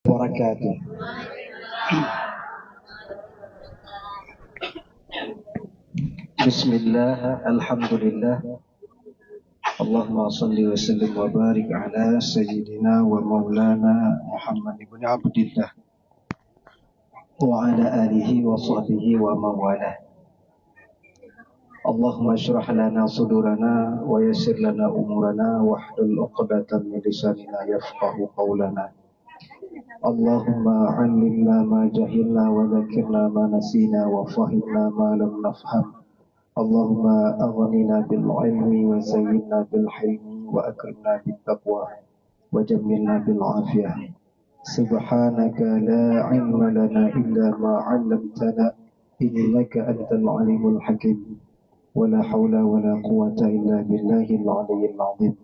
wabarakatuh. Bismillah, alhamdulillah. Allahumma salli wa sallim wa barik ala sayyidina wa maulana Muhammad ibn Abdillah wa ala alihi wa sahbihi wa mawalah. Allahumma syrah lana sudurana wa yassir lana umurana wahlul 'uqdatam min lisanina yafqahu qawlana. Allahumma 'allimna ma jahilna wa dzakirna ma nasina wa fahimna ma lam nafham. Allahumma aghnina bil ilmi wa zayyinna bil hilmi wa akrimna bit taqwa wa jammilna bil afiyah. Subhanaka la ilma lana illa ma 'allamtana innaka antal alimul hakim. Wa la haula wa la quwwata illa billahil aliyyil azim.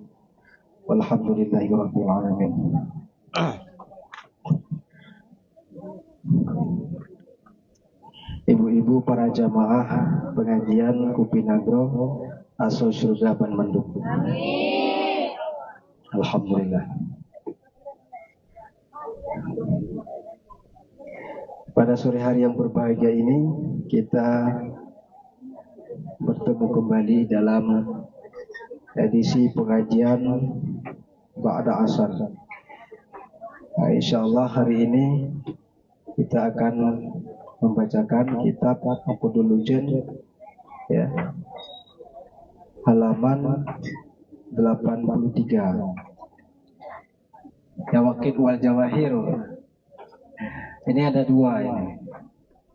Walhamdulillahi rabbil alamin. Ibu-ibu para jamaah pengajian Kupinagro Aso Surga Ban Menduk. Amin. Alhamdulillah. Pada sore hari yang berbahagia ini kita bertemu kembali dalam edisi pengajian Ba'da Asar. Insyaallah hari ini kita akan membacakan kitab Aqdul Lujen, ya, halaman 83. Yawaqid wal Jawahir. Ini ada dua ini.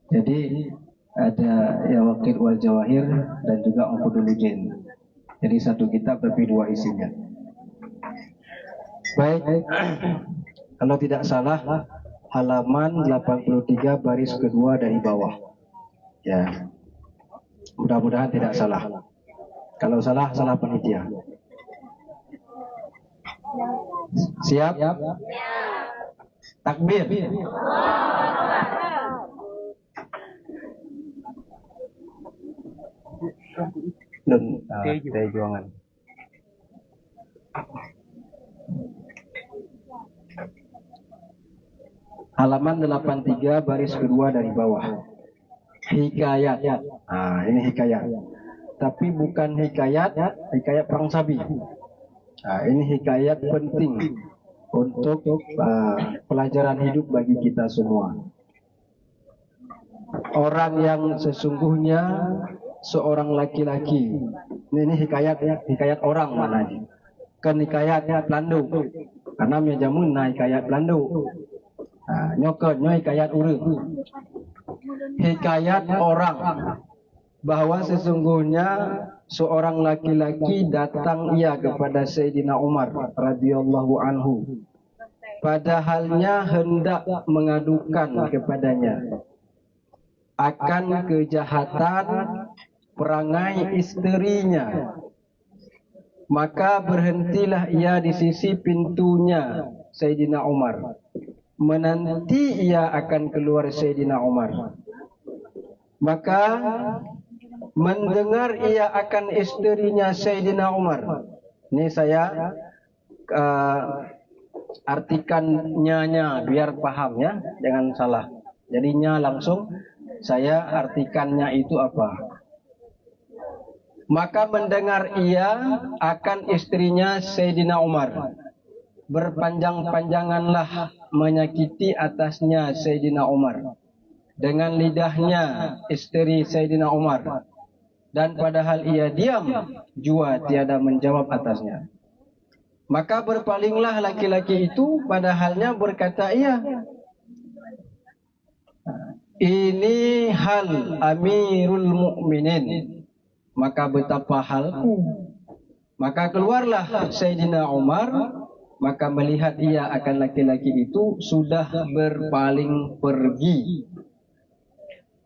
Jadi ada Yawaqid wal Jawahir dan juga Aqdul Lujen. Jadi satu kitab tapi dua isinya. Baik. Kalau tidak salah halaman 83 baris kedua dari bawah. Ya. Mudah-mudahan tidak salah. Kalau salah, salah panitia. Siap? Takbir. Dan juangan. Halaman 83 baris kedua dari bawah. Hikayat. Ini hikayat. Tapi bukan hikayat perang sabi. Ini hikayat penting untuk pelajaran hidup bagi kita semua. Orang yang sesungguhnya seorang laki-laki. Ini hikayat orang mana ini? Kan hikayatnya Pelandu. Karena mejamun hikayat Pelandu. Nyokot hikayat urang. Hikayat orang bahwa sesungguhnya seorang laki-laki datang ia kepada Sayyidina Umar radhiyallahu anhu, padahalnya hendak mengadukan kepadanya akan kejahatan perangai istrinya. Maka berhentilah ia di sisi pintunya Sayyidina Umar. Menanti ia akan keluar Sayyidina Umar. Maka mendengar ia akan istrinya Sayyidina Umar. Ini saya artikan nyanya biar paham ya, jangan salah. Jadinya langsung saya artikannya itu apa. Maka mendengar ia akan istrinya Sayyidina Umar. Berpanjang-panjanganlah menyakiti atasnya Sayyidina Umar dengan lidahnya istri Sayyidina Umar, dan padahal ia diam jua tiada menjawab atasnya. Maka berpalinglah laki-laki itu, padahalnya berkata ia, ini hal Amirul Mukminin, maka betapa halku. Maka keluarlah Sayyidina Umar. Maka melihat ia akan laki-laki itu sudah berpaling pergi.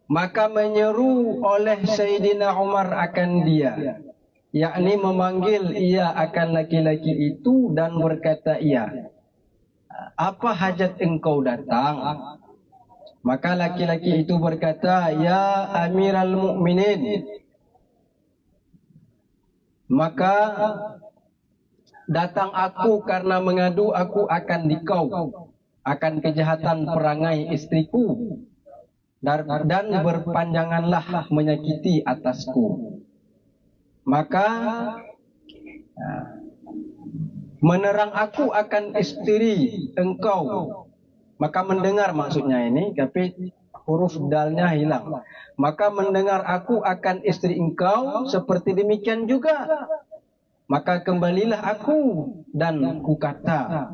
Maka menyeru oleh Sayyidina Umar akan dia, yakni memanggil ia akan laki-laki itu dan berkata ia, apa hajat engkau datang? Maka laki-laki itu berkata, ya Amiral Mukminin. Maka datang aku karena mengadu aku akan dikau. akan kejahatan perangai istriku, dan berpanjanganlah menyakiti atasku. Maka menerang aku akan istri engkau. Maka mendengar maksudnya ini, tapi huruf dalnya hilang. Maka mendengar aku akan istri engkau, seperti demikian juga. Maka kembalilah aku dan kukata,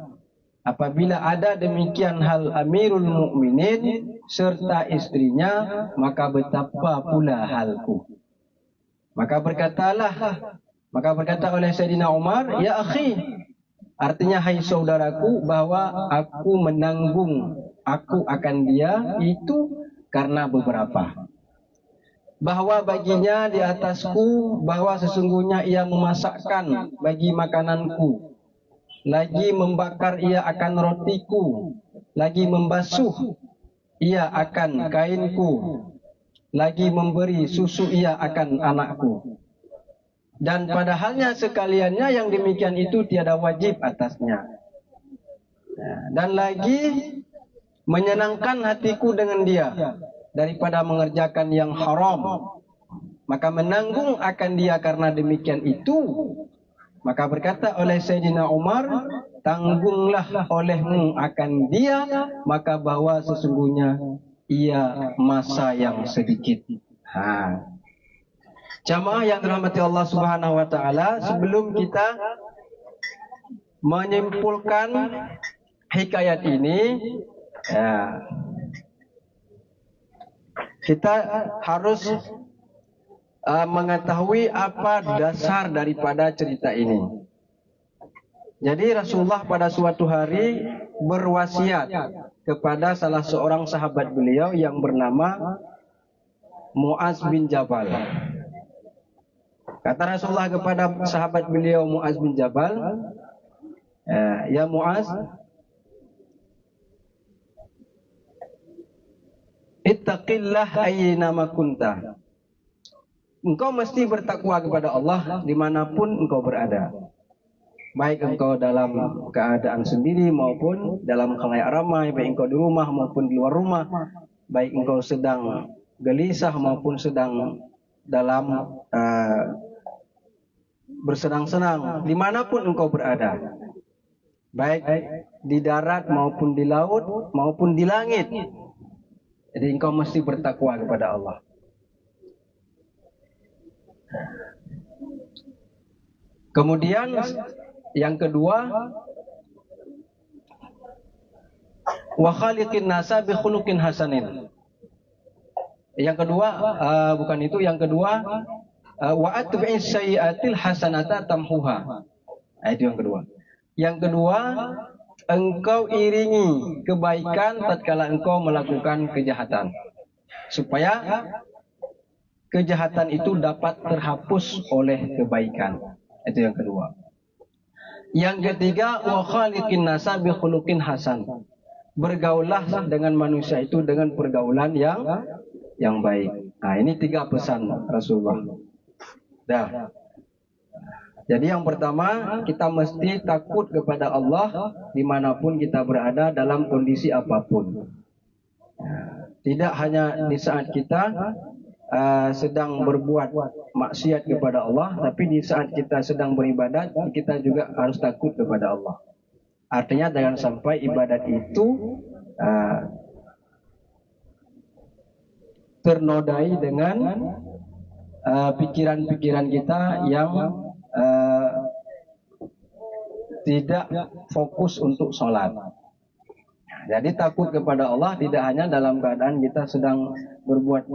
apabila ada demikian hal Amirul Mukminin serta istrinya, maka betapa pula halku. Maka berkata oleh Sayyidina Umar, ya akhi, artinya hai saudaraku, bahwa aku menanggung aku akan dia itu karena beberapa. Bahwa baginya di atasku, bahwa sesungguhnya ia memasakkan bagi makananku, lagi membakar ia akan rotiku, lagi membasuh ia akan kainku, lagi memberi susu ia akan anakku. Dan pada halnya sekaliannya yang demikian itu tiada wajib atasnya. Dan lagi menyenangkan hatiku dengan dia daripada mengerjakan yang haram. Maka menanggung akan dia karena demikian itu. Maka berkata oleh Sayyidina Umar, tanggunglah olehmu akan dia, maka bahwa sesungguhnya ia masa yang sedikit. Jamaah yang dirahmati Allah Subhanahu wa taala, sebelum kita menyimpulkan hikayat ini, kita harus mengetahui apa dasar daripada cerita ini. Jadi Rasulullah pada suatu hari berwasiat kepada salah seorang sahabat beliau yang bernama Muaz bin Jabal. Kata Rasulullah kepada sahabat beliau Muaz bin Jabal, ya Muaz, ittaqillah ayyinama kunta. Engkau mesti bertakwa kepada Allah dimanapun engkau berada. Baik engkau dalam keadaan sendiri maupun dalam khalayak ramai, baik engkau di rumah maupun di luar rumah, baik engkau sedang gelisah maupun sedang dalam bersenang-senang, dimanapun engkau berada, baik di darat maupun di laut maupun di langit. Jadi engkau mesti bertakwa kepada Allah. Kemudian yang kedua, wa khaliqin nasa bi khuluqin hasanin. Yang kedua, bukan itu, yang kedua, wa atbi'is sayyi'atil hasanata tamhuha. Itu yang kedua. Yang kedua, engkau iringi kebaikan tatkala engkau melakukan kejahatan, supaya kejahatan itu dapat terhapus oleh kebaikan. Itu yang kedua. Yang ketiga, wa khaliqin nasa bi khuluqin hasan. Bergaullah dengan manusia itu dengan pergaulan yang baik. Nah, ini 3 pesan Rasulullah. Dah. Jadi yang pertama, kita mesti takut kepada Allah dimanapun kita berada dalam kondisi apapun. Tidak hanya di saat kita sedang berbuat maksiat kepada Allah, tapi di saat kita sedang beribadat, kita juga harus takut kepada Allah. Artinya jangan sampai ibadat itu ternodai dengan pikiran-pikiran kita yang tidak fokus untuk sholat. Jadi takut kepada Allah tidak hanya dalam keadaan kita sedang berbuat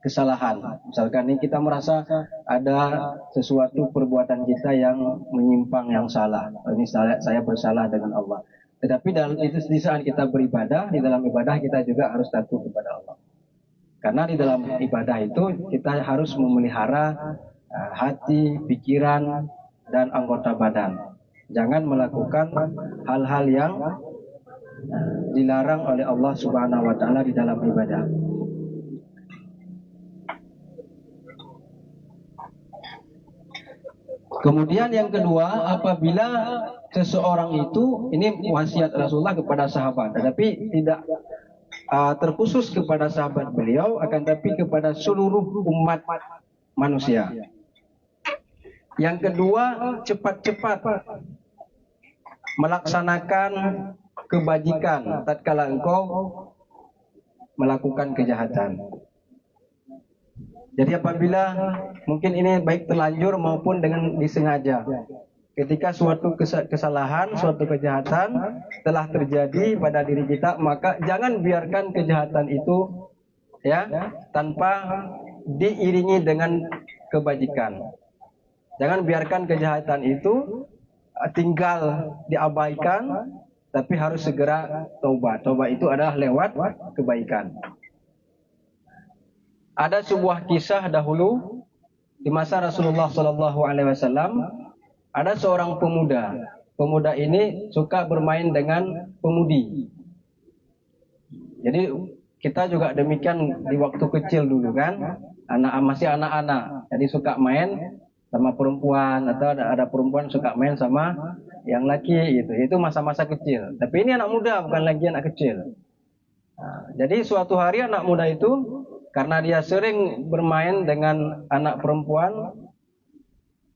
kesalahan. Misalkan ini kita merasa ada sesuatu perbuatan kita yang menyimpang, yang salah. Ini saya bersalah dengan Allah. Tetapi di saat kita beribadah, di dalam ibadah kita juga harus takut kepada Allah. Karena di dalam ibadah itu kita harus memelihara hati, pikiran, dan anggota badan. Jangan melakukan hal-hal yang dilarang oleh Allah Subhanahu wa taala di dalam ibadah. Kemudian yang kedua, apabila seseorang itu, ini wasiat Rasulullah kepada sahabat, tetapi tidak terkhusus kepada sahabat beliau, akan tapi kepada seluruh umat manusia. Yang kedua, cepat-cepat melaksanakan kebajikan tatkala engkau melakukan kejahatan. Jadi apabila mungkin ini baik terlanjur maupun dengan disengaja, ketika suatu kesalahan, suatu kejahatan telah terjadi pada diri kita, maka jangan biarkan kejahatan itu ya tanpa diiringi dengan kebajikan. Jangan biarkan kejahatan itu tinggal diabaikan, tapi harus segera taubat. Taubat itu adalah lewat kebaikan. Ada sebuah kisah dahulu di masa Rasulullah SAW. Ada seorang pemuda. Pemuda ini suka bermain dengan pemudi. Jadi kita juga demikian di waktu kecil dulu kan, masih anak-anak. Jadi suka main sama perempuan, atau ada perempuan suka main sama yang laki gitu. Itu masa-masa kecil. Tapi ini anak muda, bukan lagi anak kecil. Jadi suatu hari anak muda itu, karena dia sering bermain dengan anak perempuan,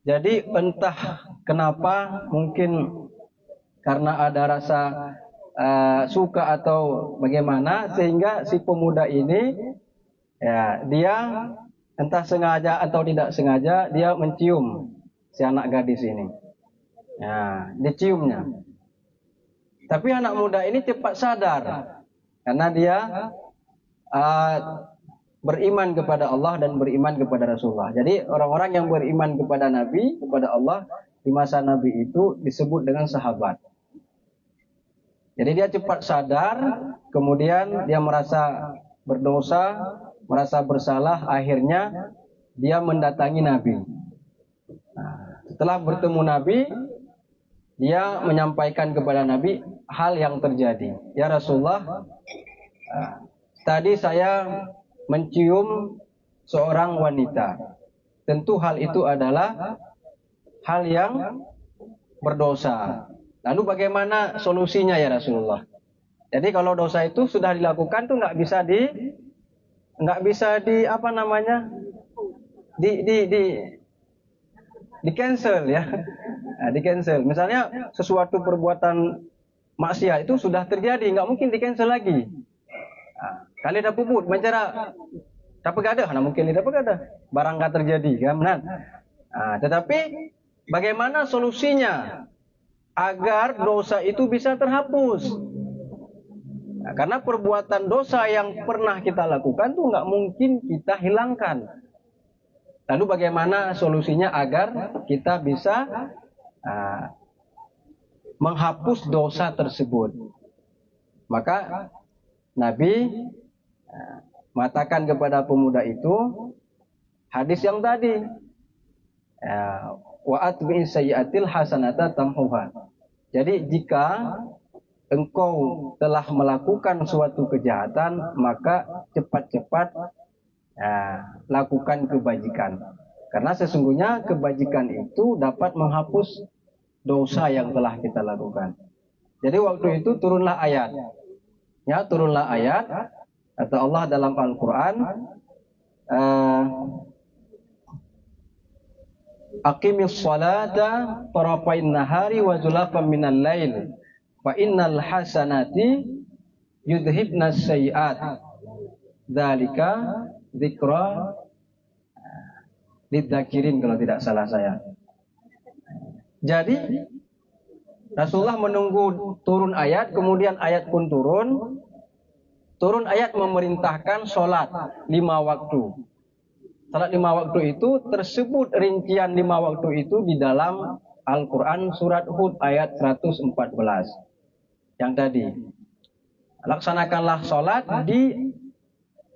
jadi entah kenapa, mungkin karena ada rasa suka atau bagaimana, sehingga si pemuda ini ya dia entah sengaja atau tidak sengaja dia mencium si anak gadis ini. Ya, diciumnya. Tapi anak muda ini cepat sadar karena dia beriman kepada Allah dan beriman kepada Rasulullah. Jadi orang-orang yang beriman kepada Nabi, kepada Allah di masa Nabi itu disebut dengan sahabat. Jadi dia cepat sadar, kemudian dia merasa berdosa, merasa bersalah, akhirnya dia mendatangi Nabi. Setelah bertemu Nabi, dia menyampaikan kepada Nabi hal yang terjadi. Ya Rasulullah, tadi saya mencium seorang wanita. Tentu hal itu adalah hal yang berdosa. Lalu bagaimana solusinya ya Rasulullah? Jadi kalau dosa itu sudah dilakukan tuh nggak bisa di apa namanya? Di cancel ya. Nah, di cancel. Misalnya sesuatu perbuatan maksiat itu sudah terjadi, nggak mungkin di cancel lagi. Kali dah puput, mencera dapat gadah, mungkin dapat gadah. Barang nggak terjadi, kan? Tetapi bagaimana solusinya agar dosa itu bisa terhapus? Karena perbuatan dosa yang pernah kita lakukan tuh nggak mungkin kita hilangkan. Lalu bagaimana solusinya agar kita bisa menghapus dosa tersebut? Maka Nabi mengatakan kepada pemuda itu hadis yang tadi, wa atbi'is sayyi'atil hasanata tamhuha. Jadi jika engkau telah melakukan suatu kejahatan, maka cepat-cepat lakukan kebajikan. Karena sesungguhnya kebajikan itu dapat menghapus dosa yang telah kita lakukan. Jadi waktu itu turunlah ayat. Ya, turunlah ayat kata Allah dalam Al-Quran, aqimis salata tarafain nahari wa zulafan minal lail fa innal hasanati yudhibnas sayyi'at dzalika dzikra lidzakirin, kalau tidak salah saya. Jadi Rasulullah menunggu turun ayat, kemudian ayat pun turun. Turun ayat memerintahkan sholat 5 waktu. Sholat 5 waktu itu tersebut rincian 5 waktu itu di dalam Al-Quran surat Hud ayat 114. Yang tadi. Laksanakanlah sholat di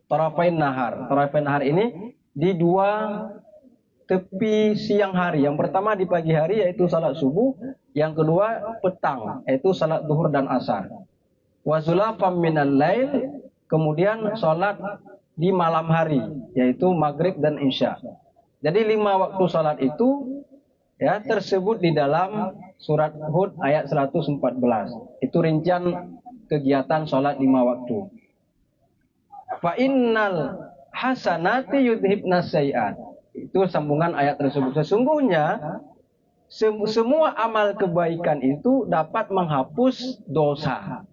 tarafain nahar. Tarafain nahar ini di 2 tepi siang hari. Yang pertama di pagi hari yaitu salat subuh. Yang kedua petang yaitu salat zuhur dan asar. Wa zulafam minal lail, kemudian salat di malam hari yaitu maghrib dan isya. Jadi 5 waktu salat itu ya tersebut di dalam surat Hud ayat 114. Itu rincian kegiatan sholat 5 waktu. Fa innal hasanati yudhibnas sayiat. Itu sambungan ayat tersebut. Sesungguhnya semua amal kebaikan itu dapat menghapus dosa.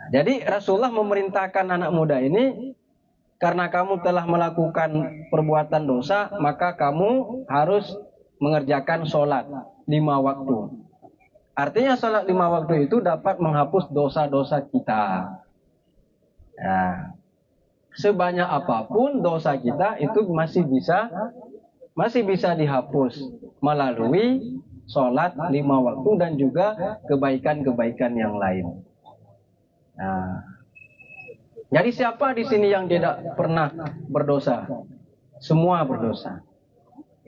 Jadi Rasulullah memerintahkan anak muda ini, karena kamu telah melakukan perbuatan dosa, maka kamu harus mengerjakan sholat 5 waktu. Artinya sholat 5 waktu itu dapat menghapus dosa-dosa kita. Nah, sebanyak apapun dosa kita itu masih bisa dihapus melalui sholat 5 waktu dan juga kebaikan-kebaikan yang lain. Nah, jadi siapa di sini yang tidak pernah berdosa? Semua berdosa.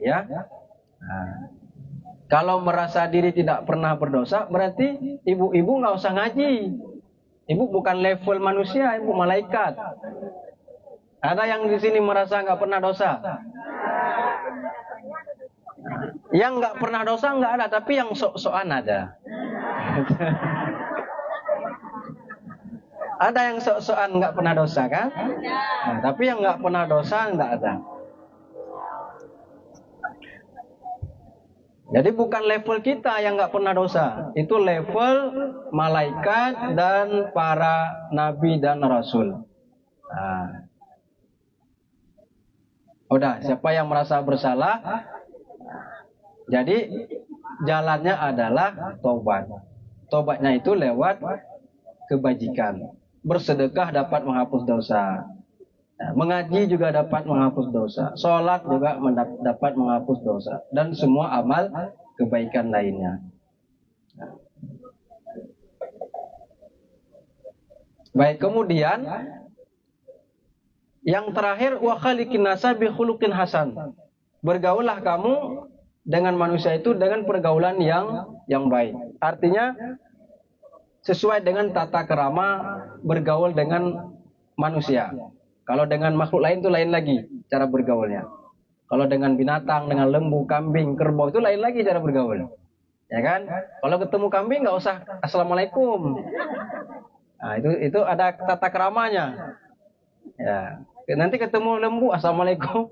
Ya. Nah, kalau merasa diri tidak pernah berdosa, berarti ibu-ibu nggak usah ngaji. Ibu bukan level manusia, ibu malaikat. Ada yang di sini merasa nggak pernah dosa? Yang nggak pernah dosa nggak ada, tapi yang sok-sokan ada. Ada yang sok-sokan nggak pernah dosa kan? Nah, tapi yang nggak pernah dosa nggak ada. Jadi bukan level kita yang nggak pernah dosa, itu level malaikat dan para nabi dan rasul. Nah. Udah, siapa yang merasa bersalah? Jadi jalannya adalah tobat. Tobatnya itu lewat kebajikan. Bersedekah dapat menghapus dosa. Nah, mengaji juga dapat menghapus dosa. Sholat juga dapat menghapus dosa. Dan semua amal kebaikan lainnya. Baik, kemudian yang terakhir, wa khaliqin nasa bi khuluqin hasan. Bergaullah kamu dengan manusia itu dengan pergaulan yang baik. Artinya sesuai dengan tata kerama bergaul dengan manusia. Kalau dengan makhluk lain itu lain lagi cara bergaulnya. Kalau dengan binatang, dengan lembu, kambing, kerbau itu lain lagi cara bergaul. Ya kan? Kalau ketemu kambing nggak usah assalamualaikum. Nah, itu ada tata keramanya. Ya. Nanti ketemu lembu assalamualaikum.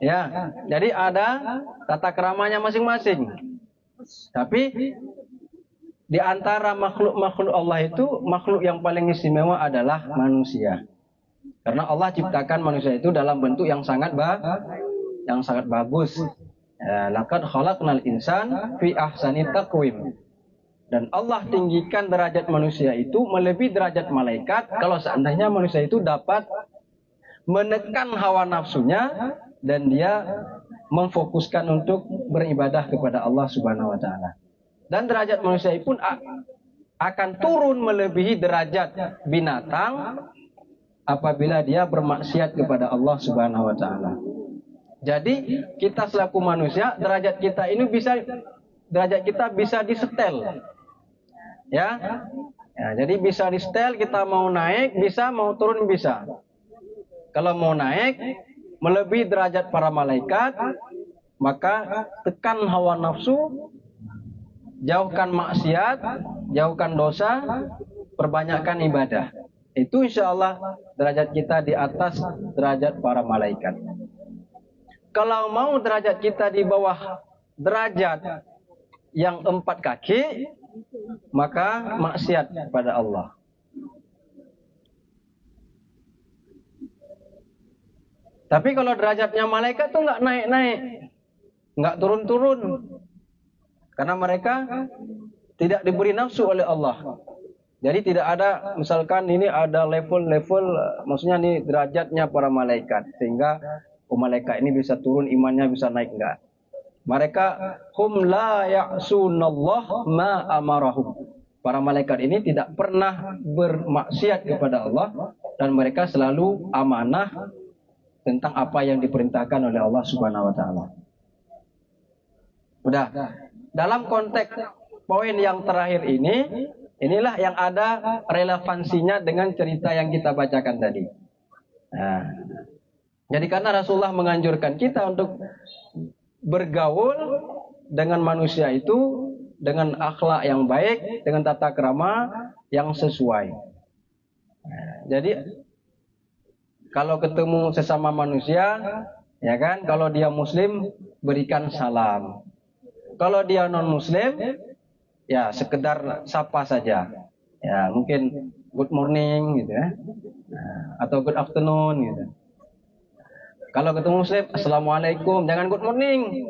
Ya, jadi ada tata keramanya masing-masing. Tapi di antara makhluk-makhluk Allah itu, makhluk yang paling istimewa adalah manusia. Karena Allah ciptakan manusia itu dalam bentuk yang sangat bagus. Laqad khalaqnal insan fi ahsani taqwim. Dan Allah tinggikan derajat manusia itu melebihi derajat malaikat kalau seandainya manusia itu dapat menekan hawa nafsunya dan dia memfokuskan untuk beribadah kepada Allah Subhanahu wa taala. Dan derajat manusia pun akan turun melebihi derajat binatang apabila dia bermaksiat kepada Allah Subhanahu wa taala. Jadi kita selaku manusia, derajat kita bisa disetel. Ya. Jadi bisa disetel, kita mau naik bisa, mau turun bisa. Kalau mau naik melebihi derajat para malaikat, maka tekan hawa nafsu, jauhkan maksiat, jauhkan dosa, perbanyakkan ibadah. Itu insya Allah derajat kita di atas derajat para malaikat. Kalau mau derajat kita di bawah derajat yang 4 kaki, maka maksiat kepada Allah. Tapi kalau derajatnya malaikat tuh nggak naik-naik, nggak turun-turun, karena mereka tidak diberi nafsu oleh Allah. Jadi tidak ada, misalkan ini ada level-level, maksudnya ini derajatnya para malaikat, sehingga malaikat ini bisa turun, imannya bisa naik, enggak. Mereka hum la ya'sunallah ma amarahum. Para malaikat ini tidak pernah bermaksiat kepada Allah dan mereka selalu amanah tentang apa yang diperintahkan oleh Allah Subhanahu wa taala. Udah. Dalam konteks poin yang terakhir ini, inilah yang ada relevansinya dengan cerita yang kita bacakan tadi. Nah, jadi karena Rasulullah menganjurkan kita untuk bergaul dengan manusia itu dengan akhlak yang baik, dengan tata krama yang sesuai. Jadi kalau ketemu sesama manusia, ya kan, kalau dia muslim berikan salam. Kalau dia non muslim, ya sekedar sapa saja. Ya, mungkin good morning gitu ya. Atau good afternoon gitu. Kalau ketemu muslim, assalamualaikum, jangan good morning.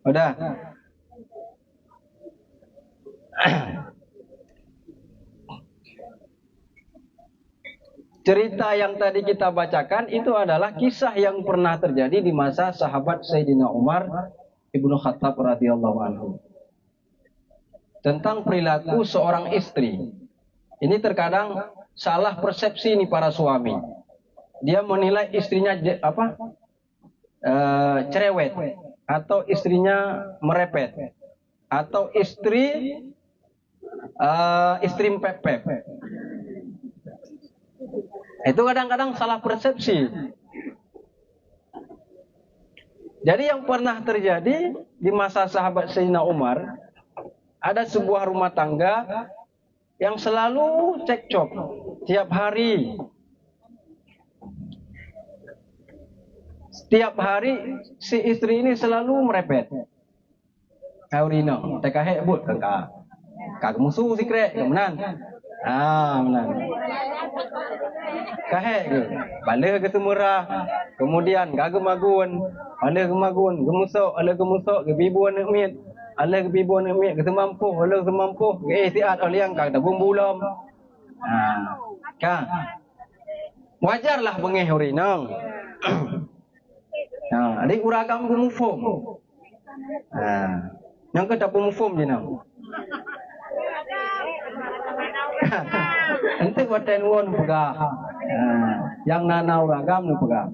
Udah. Cerita yang tadi kita bacakan itu adalah kisah yang pernah terjadi di masa sahabat Sayyidina Umar Ibnu Khattab radhiyallahu anhu. Tentang perilaku seorang istri. Ini terkadang salah persepsi nih para suami. Dia menilai istrinya cerewet, atau istrinya merepet, atau istri pepep. Itu kadang-kadang salah persepsi. Jadi yang pernah terjadi di masa sahabat Sayyidina Umar, ada sebuah rumah tangga yang selalu cekcok tiap hari. Setiap hari si istri ini selalu merepet. Kaurino, tekahe but kakak musuh secret, kemenan. Menan. Kahe ke, bala ke semurah. Kemudian gagemagun, bala gemagun, gemusok, ala gemusok, ke bibuan nak mit. Ala ke bibuan nak mit, ke semampuh, ala semampuh, ke istiad oliang kak tabung bulam. Ka. Wajarlah bengih urinang. Adik uragam gumufum. Yang ke dapur mufum je nak. Nanti waten won pegah. Yang nana uragam ni pegah.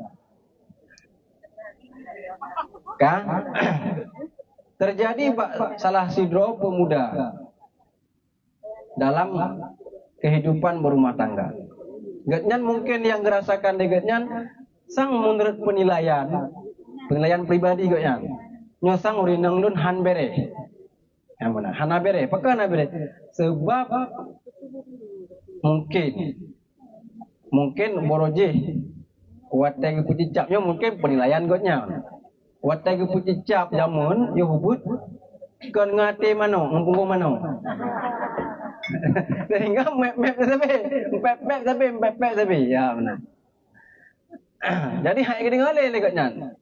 Kan? Terjadi salah sidro pemuda dalam kehidupan berumah tangga. Getnyan mungkin yang ngerasakan degetnyan sang menurut penilaian pribadi getnyan. Nyosang urinang lun han bere. Yang mana? Hana bere. Pakai hana bere. Sebab mungkin boroji wateng pucicapnya mungkin penilaian getnya. Wateng pucicap jamun yo hubut kan ngate mano, ngumpung mano. Sehingga mep tapi ya benar. Jadi hak kedengaran lekatnya.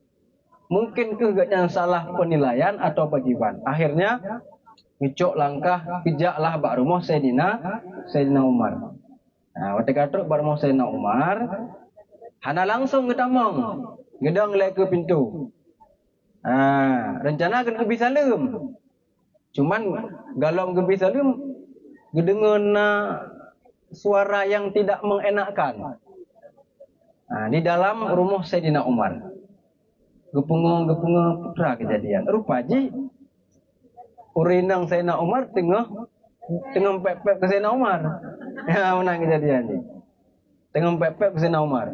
Mungkin ke getnya salah penilaian atau bagiban. Akhirnya ngicok langkah pijaklah bak rumah Sayyidina Umar. Waktu katruk bak rumah Sayyidina Umar, hana langsung gedamang, gedang lek ke pintu. Rencana kan ke bisalem. Cuman galau ke bisalem gedengen suara yang tidak mengenakkan. Di dalam rumah Sayyidina Umar. Gepungung putra kejadian. Rupaji urinang Sayyidina Umar tengah pepep ke Sayyidina Umar. Ya, mana kejadian ni. Tengah pepep ke Sayyidina Umar.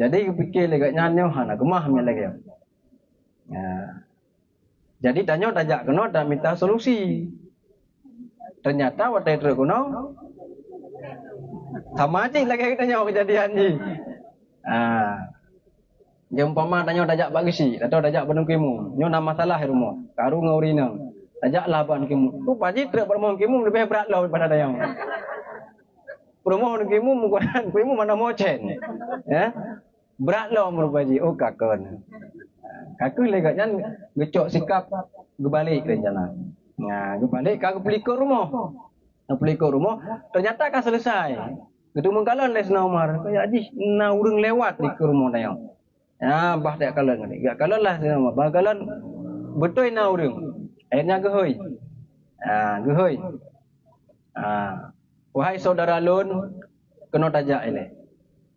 Jadi kepikir legak nyanyo hana gemah mi lagi. Jadi tanya tajak kena dah minta solusi. Ternyata waktu itu kena sama aja lagi tanya kejadian ni. Dia umpama tanya tajak bagi si, atau tajak benung kimu. Nyo nama masalah di rumah. Karu ngurina. Tajaklah ban kimu. Tu pasti truk berumah kimu lebih berat lah daripada tayang. Rumah kimu mukuran kimu mana mocen. Ya. Berat lah merupaji. Oh kakon. Kakun legatnya ngecok sikap gebalik rencana. Gebalik kagak pelikut rumah. Pelikut rumah ternyata kan selesai. Gedung mengkalon les Umar. Kayak ji na urang lewat di ke rumah tayang. Bah tak kalon ni. Gak kalon lah Sayyidina Umar. Bah kalon betul na urang. Akhirnya gehoy. Gehoy. Wahai saudara lun, kena tajak ini.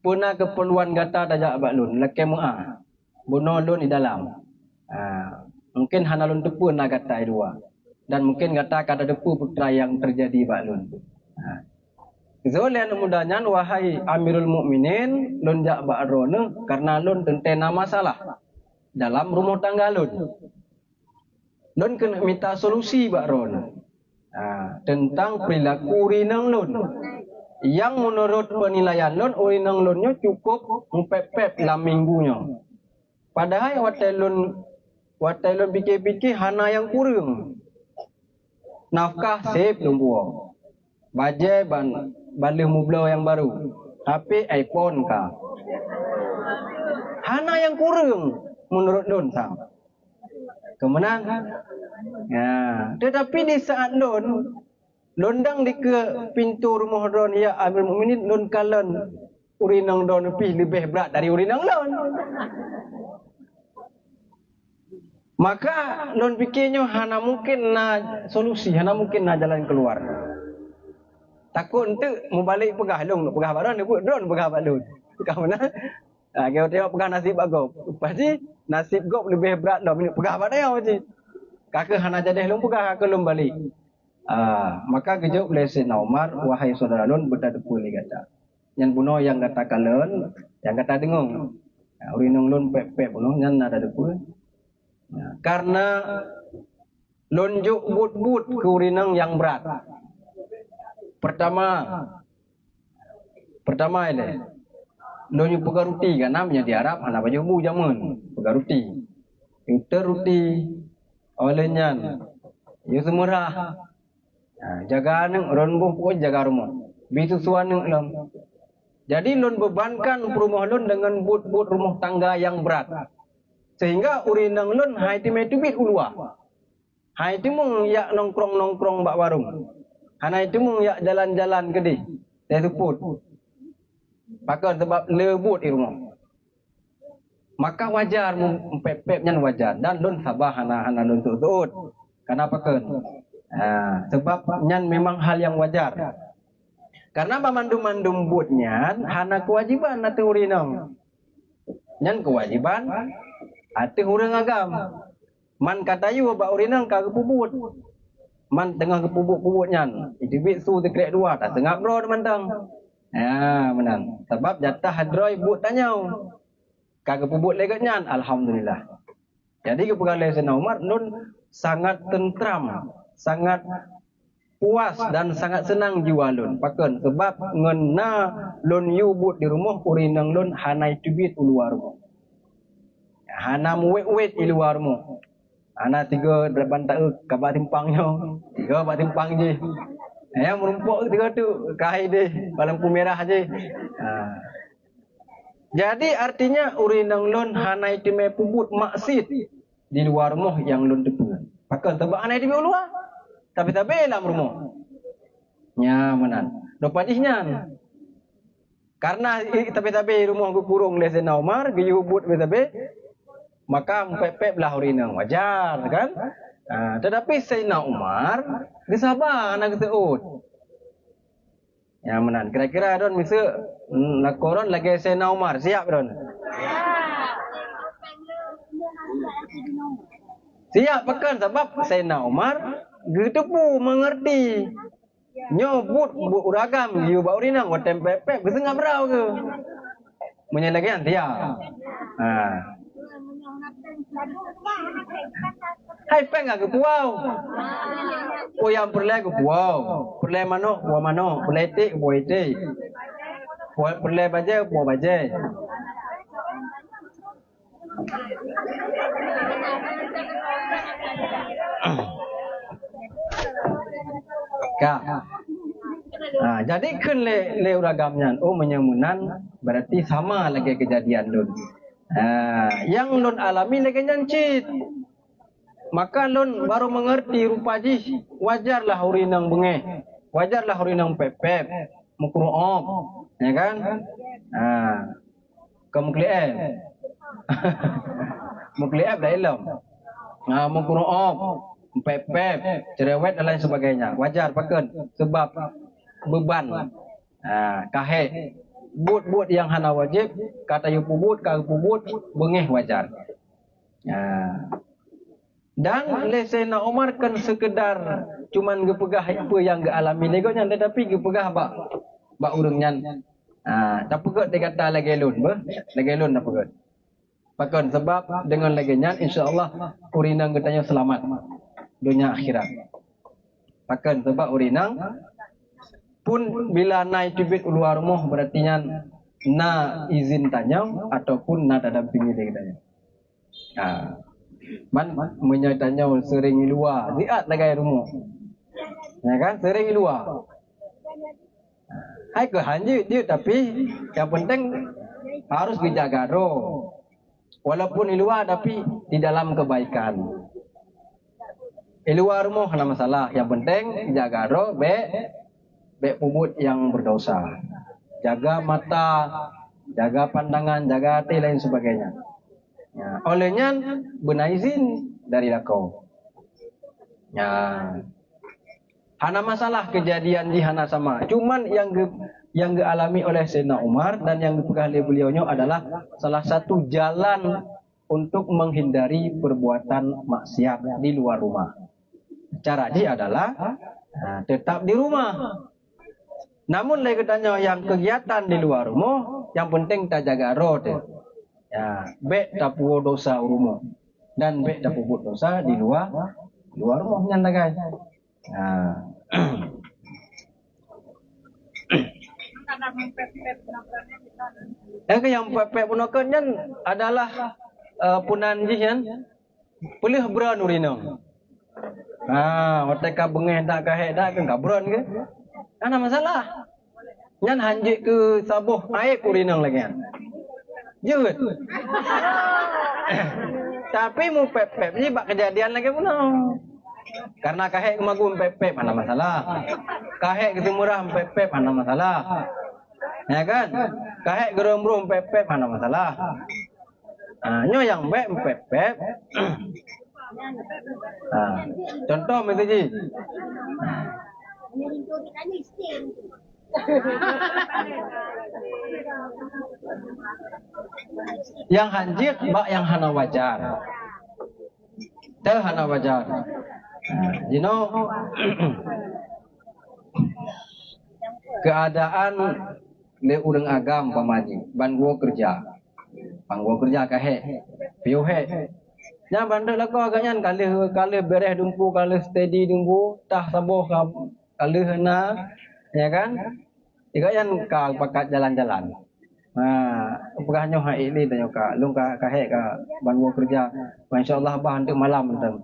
Puna keperluan gata tajak abak lun. Laki mu'ah. Bunuh lun di dalam. Mungkin hana lun tepu nak gata dua. Dan mungkin gata kada depu putra yang terjadi abak lun. Zolen mudanya wahai Amirul Mukminin, lun jak ba'rone karena lun tentena masalah dalam rumah tangga lun. Lun kena minta solusi ba'rone. Tentang perilaku urinang lun. Yang menurut penilaian lun, urinang lunnya cukup mepep dalam minggunya. Padahal watai lun pikir-pikir hana yang kurang. Nafkah sip lun buang. Bajai balik mublau yang baru. HP iPhone kah. Hana yang kurang menurut lun sang. Kemudian tetapi di saat lun londang di ke pintu rumah don ya Amirul Mukminin lun kalan urinang don lebih berat dari urinang lun. Maka lun fikirnya hana mungkin na solusi, hana mungkin na jalan keluar. Takut ente mau balik pegah lun, pegah badan dia don pegah balun. Pegah mana? Kalau tengok pegah nasib agop. Pasti nasib gop lebih berat dah pegah badan dia pasti. Kakak hana jadi lun pegah kakak lun balik. Maka kejauh oleh Sayyidina Umar, wahai saudara lun berdadepu ni kata. Yang bunuh yang kata kalen, yang kata dengung. Urinung lun pep-pep bunuh yang ada depu. Karena lun juk but-but ke urinung yang berat. Pertama ini, lun juk pegang ruti kan namanya di Arab, anak baju bu jamun, pegang ruti. Itu ruti olehnya, itu semurah. Jaga neng ronbuh pun jaga rumah. Bisu suan neng lam. Jadi lun bebankan rumah lun dengan but-but rumah tangga yang berat. Sehingga urinang lun hai timai tubit ulua. Hai timung yak nongkrong-nongkrong bak warung. Hanai timung yak jalan-jalan gede. Saya suput. Pakai sebab lebut di rumah. Maka wajar pep-pepnya wajar dan lun sabah hana lun tuut. Kenapa kan? Sebab nyan memang hal yang wajar. Karena mandum-mandum buatnya hana kewajiban atau urinang. Nyan kewajiban atau urang agam. Man katayu bak urinang kagak pubut. Man tengah kepubut-pubut nyan. Itu bisu tekrek dua tak tengah bro mantang. Menang. Sebab jatah hadroi but tanyau. Kagak pubut legat nyan. Alhamdulillah. Jadi kepegang Sayyidina Umar nun sangat tentram, sangat puas dan sangat senang jiwa lun. Pakan sebab ngena lun yubut di rumah urinang lun hanai tubit luar rumah. Hana muwet-wet di luar rumah. Hana 3 depan tak kabar timpangnya. 3 bak timpang je. Merumpuk 3 tu kahai deh lampu merah je. Jadi artinya urinang lun hanai timai pubut maksid di luar rumah yang lun tepu. Pakan sebab hanai timai luar. Tapi dalam rumah. Nya menan. Dopatihnya. Karena tapi rumah kurung le Sayyidina Umar giyubut tapi maka pep-pep lah urinang wajar kan? Tetapi Sayyidina Umar disabar anak teut. Ya menan. Kira-kira don misal lakoron lagi Sayyidina Umar siap don. Siap pakan sebab Sayyidina Umar getepu mengerti. Nyobut bu uragam yu bau rinang wa tempepep geus ngabrau ke. Menyelagian dia. Hai peng ke puau. Oh yang perle ke puau. Perle mano wa mano, perle ti wa ti. Perle baje wa baje. Jadi kan le uragamnya menyemunan berarti sama lagi kejadian lun. Yang lun alami lagi nyancit. Maka lun baru mengerti rupa ji wajarlah urinang bengeh, wajarlah urinang pepep, mukru'op, ya kan? Kemukli'ep. Mukli'ep dah ilm. Mukru'op, pepep, cerewet dan lain sebagainya. Wajar pakan sebab beban. Kahe but yang hana wajib, kata yu pubut, kagak pubut, bengeh wajar. Dan Sayyidina Umar kan sekedar cuman gepegah apa yang gealami legonya, tetapi gepegah bak Bak urang nyan. Tak pegot dia kata lagi lun bah. Lagi lun tak pegot. Pakon sebab dengan lagi nyan insya-Allah urinang katanya selamat dunia akhirat. Pakon sebab urinang pun bila naik tubit keluar rumah berarti nyan na izin tanya ataupun na dampingi dia katanya. Man menyatanya sering luar, lihat lagi rumah. Ya kan, sering luar. Hai ke hanjut dia tapi yang penting harus dijaga roh. Walaupun di luar tapi di dalam kebaikan. Di luar rumah ada masalah. Yang penting jaga roh, baik pubut yang berdosa. Jaga mata, jaga pandangan, jaga hati lain sebagainya. Ya, olehnya benar izin dari lakau. Ya. Hana masalah kejadian di hana sama. Cuman yang dialami oleh Sayyidina Umar dan yang dipegang oleh beliaunya adalah salah satu jalan untuk menghindari perbuatan maksiat di luar rumah. Cara dia adalah tetap di rumah. Namun lagi katanya yang kegiatan di luar rumah, yang penting tak jaga roh. Ya, baik tak buat dosa rumah dan baik tak buat dosa di luar rumah nyanda guys. Yang pepek punokan kan adalah punanjih kan pelih beran urino. Wateka bengeh tak kahek dak kan kabron ke? Ana masalah. Nyan hanjik ke sabuh air urino lagi kan. Jut. Tapi mu pepek ni bak kejadian lagi puno. Karena kahek kemagun pepek mana masalah. Kahek kesemurah pepek mana masalah. Ya kan? Kahek gerom-gerom pepek mana masalah. Nyo yang baik pepek. Contoh itu ji. Yang hanjit bak yang hana wajar. Tel hana wajar. Keadaan le urang agam pamaji ban gua kerja. Bang gua kerja kahe. Piu he. Nya bandel lako agaknya kali beres dumpu kali steady dumpu tah saboh kali hena ya kan? Igayan ka pakat jalan-jalan. Pegahnya hai ini tanya ka lung ka kahe ka ban gua kerja. Insyaallah bah untuk malam enten.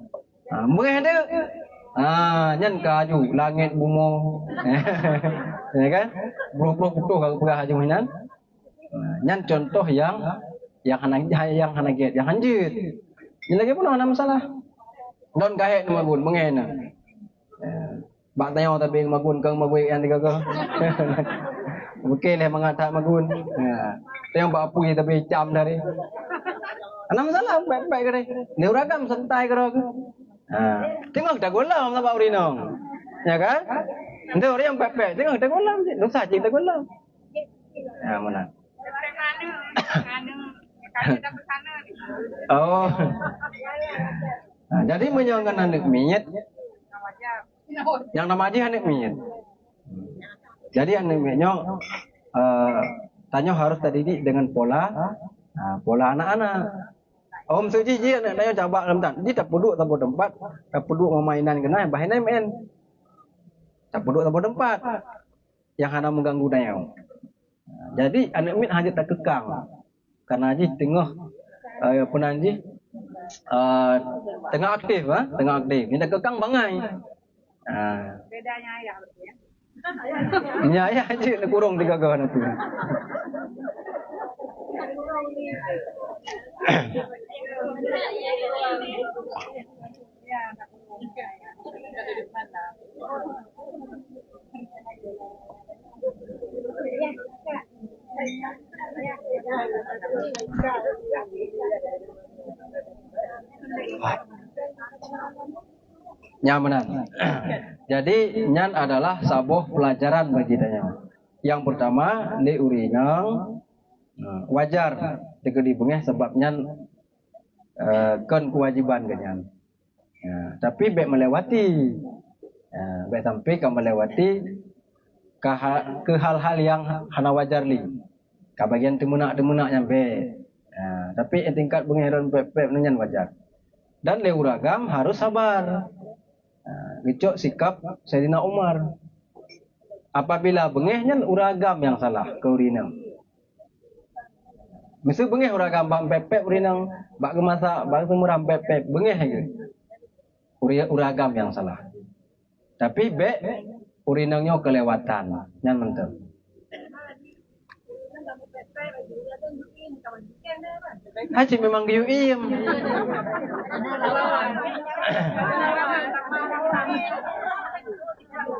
Murah dia. Nyan kaju langit bumo. Ya kan? Bro-bro putuh kalau pegah haji mainan. Nyan contoh yang hanagit, yang hanjit. Ini lagi pun ada masalah. Don kahet magun mengena. Bak tanya tapi magun kang magui yang tiga ke. Okey lah mengata magun. Tengok bak apui tapi jam dari. Ada masalah baik-baik ke ni. Ni uragam santai ke ke. Tengok dah golam lah Pak Urinong. Ya kan? Nanti orang yang pepek, tengok dah golam. Nusa cik dah golam. Mana? Oh. Jadi menyangkan anak miyet. Yang nama aja anak miyet. Jadi anak miyetnya tanya harus terdidik dengan pola anak-anak. Om suci je nak tanya cabak dalam tan. Dia tak puduk tanpa tempat, tak puduk memainan kena bahanai main. Tak puduk tanpa tempat. Yang hana mengganggu daya. Jadi anak mit hanya tak kekang. Karena haji tengah penanji tengah aktif tengah aktif. Ini tak kekang bangai. Bedanya ayah ya. Ini ayah haji nak kurung 3 kawan tu. Nyamanan. Jadi nyan adalah sabuh pelajaran bagi tanya. Yang pertama li urinang wajar dikedi bengeh sebab nyan kan kewajiban kenyan. Tapi baik melewati. Baik sampai kau melewati ke hal-hal yang hana wajar li. Ka bagian temunak nyampe. Tapi tingkat pengeran pep nyan wajar. Dan le uragam harus sabar. Gecok sikap Sayyidina Umar. Apabila bengehnya uragam yang salah ke urinang. Mesti bengeh uragam bang pepek urinang bak gemasak bak semuram pepek bengeh gitu. Uragam yang salah. Tapi urinangnya kelewatan nyan menteu. Haji memang diuim.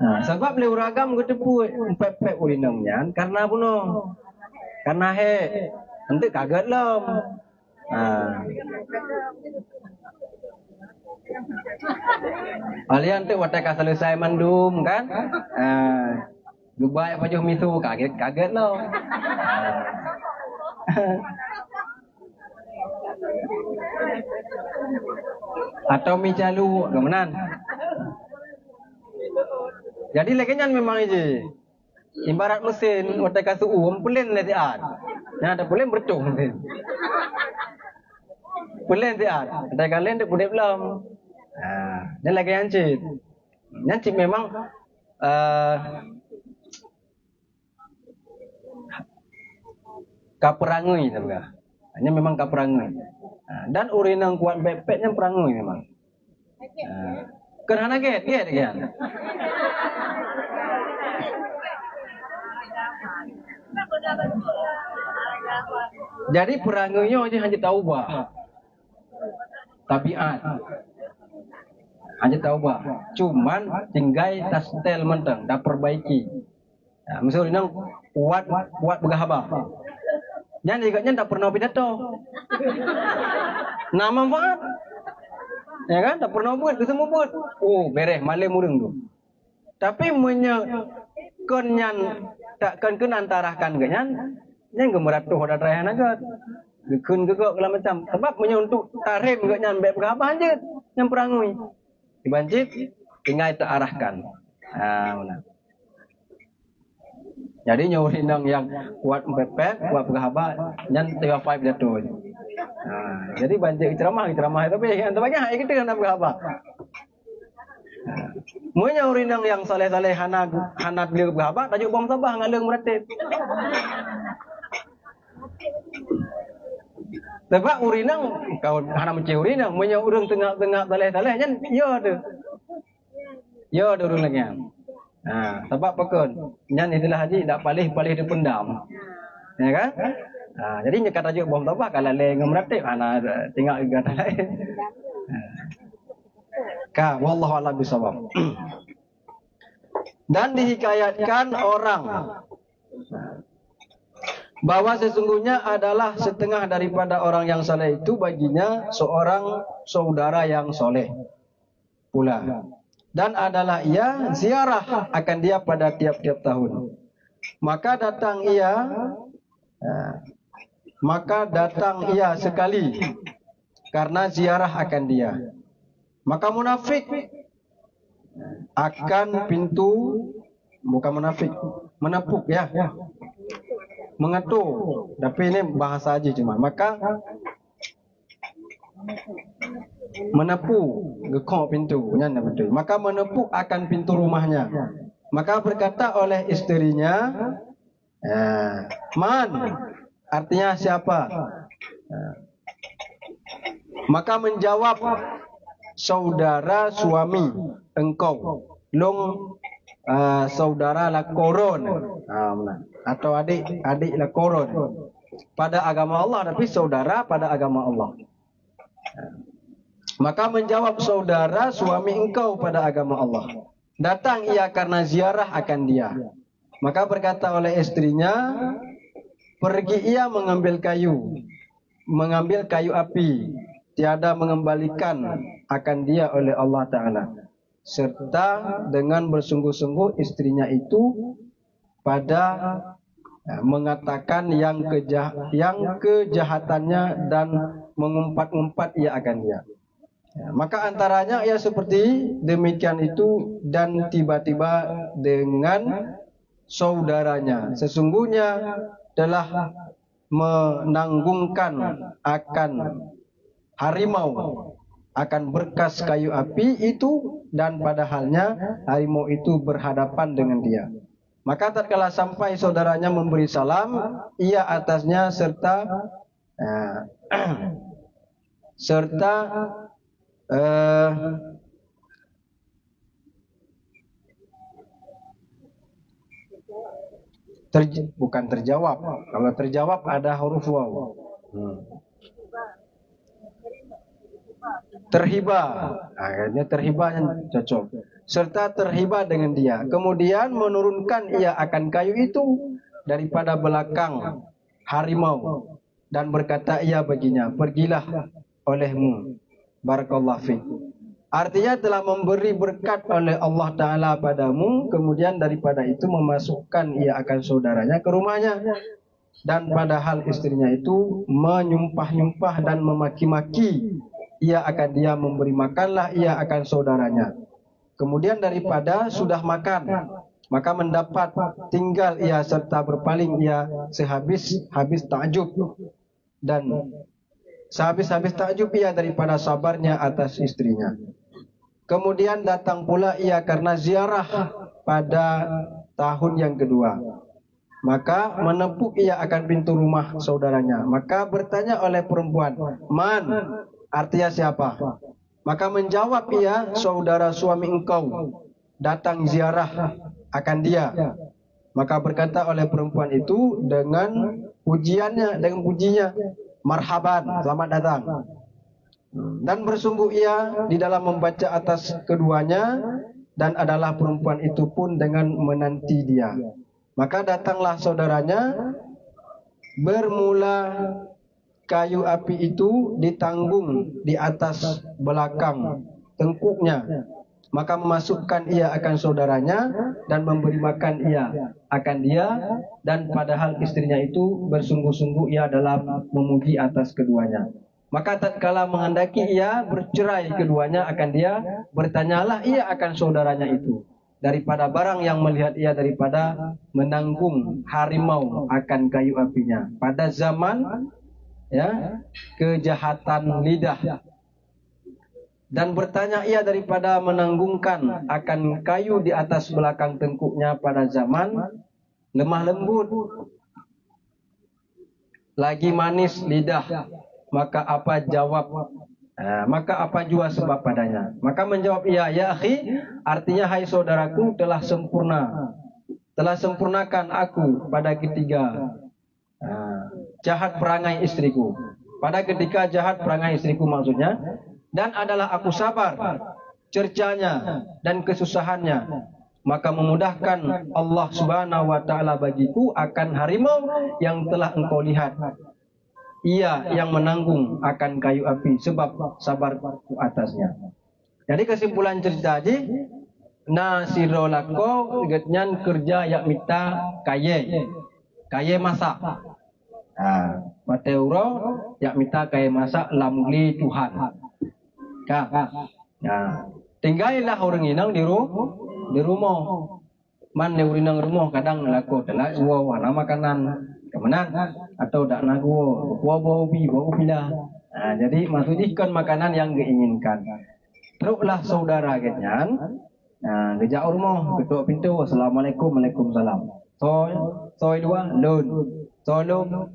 Nah, sebab le uragam gedepu pepek urinangnya karena bunuh. Karena nanti kaget lom. Kalian tuh waktu selesai mandum kan? Dubai apa jauh misu kaget loh. Atau micalu kemenan. Jadi legennya memang ini. Ibarat mesin waktu kasu pelin letian. Nah ada pelin bercung. Pelin letian. Ada kalian tu boleh belum. Dan lagi Yancit memang kaperangui tahu. Hanya memang kaperangui. Dan urinang kuat bepeknya perangui memang. Kerana get. Jadi perangunya aja hanya tahu bah tabiat. Hanya tahu bah. Cuman tinggal tastel menteng, dah perbaiki. Misalnya kuat bergahabah. Jangan juga tak pernah pidato. Nama manfaat. Ya kan? Tak pernah buat, semua buat. Oh, beres malam murung tu. Tapi kenyan takkan antarahkan kenyan, yang gemeratuh ada terahan agak. Gekun gegok segala macam. Sebab untuk tarim kenyan baik berapa aja yang perangui. Dibanjir tinggal terarahkan. Mana? Jadi nyurinang yang kuat pepek, kuat bergahabat, yang 35 jatuh. Jadi banjir ceramah tapi yang terbanyak kita kena bergahabat. Muanya urinang yang saleh-saleh hanat beli bergahabat, tajuk bom sabah ngalung meratib. Sebab urinang kau hana mencari urinang, muanya urang tengah saleh-saleh nya yo ada urang lagi. Sebab pekun nyan istilah haji tak palih dipendam. Ya kan? Jadi nyekat tajuk bom tabah kalau le ngemeratib tinggal kata lain. Wallahu a'lam bishawab. Dan dihikayatkan orang bahwa sesungguhnya adalah setengah daripada orang yang saleh itu baginya seorang saudara yang soleh pula. Dan adalah ia ziarah akan dia pada tiap-tiap tahun. Maka datang ia sekali karena ziarah akan dia. Maka munafik akan pintu, bukan munafik, menepuk ya. Mengetuk. Tapi ini bahasa aja cuma. Maka menepu gekok pintu betul. Maka menepuk akan pintu rumahnya. Maka berkata oleh istrinya, man, artinya siapa? Maka menjawab saudara suami engkau, long saudara la koron, atau adik la koron pada agama Allah, tapi saudara pada agama Allah. Maka menjawab saudara suami engkau pada agama Allah. Datang ia karena ziarah akan dia. Maka berkata oleh istrinya, pergi ia mengambil kayu api, tiada mengembalikan akan dia oleh Allah Ta'ala. Serta dengan bersungguh-sungguh istrinya itu pada mengatakan yang kejahatannya dan mengumpat-umpat ia akan dia. Maka antaranya ia seperti demikian itu, dan tiba-tiba dengan saudaranya. Sesungguhnya telah menanggungkan akan harimau akan berkas kayu api itu, dan padahalnya harimau itu berhadapan dengan dia. Maka tatkala sampai saudaranya memberi salam, ia atasnya serta serta bukan terjawab. Kalau terjawab ada huruf waw. Terhibah, akhirnya terhibahnya cocok. Serta terhibah dengan dia. Kemudian menurunkan ia akan kayu itu daripada belakang harimau, dan berkata ia baginya, pergilah olehmu, barakallahu fiik. Artinya telah memberi berkat oleh Allah Ta'ala padamu. Kemudian daripada itu memasukkan ia akan saudaranya ke rumahnya, dan padahal istrinya itu menyumpah-nyumpah dan memaki-maki ia akan dia, memberi makanlah ia akan saudaranya. Kemudian daripada sudah makan, maka mendapat tinggal ia serta berpaling ia sehabis takjub, dan sehabis takjub ia daripada sabarnya atas istrinya. Kemudian datang pula ia karena ziarah pada tahun yang kedua, maka menepuk ia akan pintu rumah saudaranya. Maka bertanya oleh perempuan, man, artinya siapa? Maka menjawab ia, saudara suami engkau datang ziarah akan dia. Maka berkata oleh perempuan itu dengan pujiannya, dengan pujinya, marhaban, selamat datang. Dan bersungguh ia di dalam membaca atas keduanya, dan adalah perempuan itu pun dengan menanti dia. Maka datanglah saudaranya, bermula kayu api itu ditanggung di atas belakang tengkuknya, maka memasukkan ia akan saudaranya dan memberi makan ia akan dia, dan padahal istrinya itu bersungguh-sungguh ia dalam memuji atas keduanya. Maka tatkala menghendaki ia bercerai keduanya akan dia, bertanyalah ia akan saudaranya itu daripada barang yang melihat ia daripada menanggung harimau akan kayu apinya pada zaman kejahatan lidah, dan bertanya ia daripada menanggungkan akan kayu di atas belakang tengkuknya pada zaman lemah lembut lagi manis lidah, maka apa jawab? Maka apa jua sebab padanya? Maka menjawab ia, ya akhi, artinya hai saudaraku, telah sempurnakan aku pada ketiga jahat perangai istriku. Pada ketika jahat perangai istriku maksudnya, dan adalah aku sabar cercanya dan kesusahannya, maka memudahkan Allah Subhanahu wa taala bagiku akan harimau yang telah engkau lihat. Ia yang menanggung akan kayu api sebab sabarku atasnya. Jadi kesimpulan cerita aja, nasirolako getnyan kerja yak mita kaye masak. Mateuro yak mita kaye masak lamuli Tuhan. Tinggallah orang inang di rumah. Man ne urinang rumah kadang lako telak wana makanan kemenan atau dak nago bawa bila. Jadi maksudnya kan makanan yang diinginkan. Teruklah saudara genyan. Gejak rumah ketuk pintu, assalamualaikum, waalaikumsalam. Soy dua lun. Tolong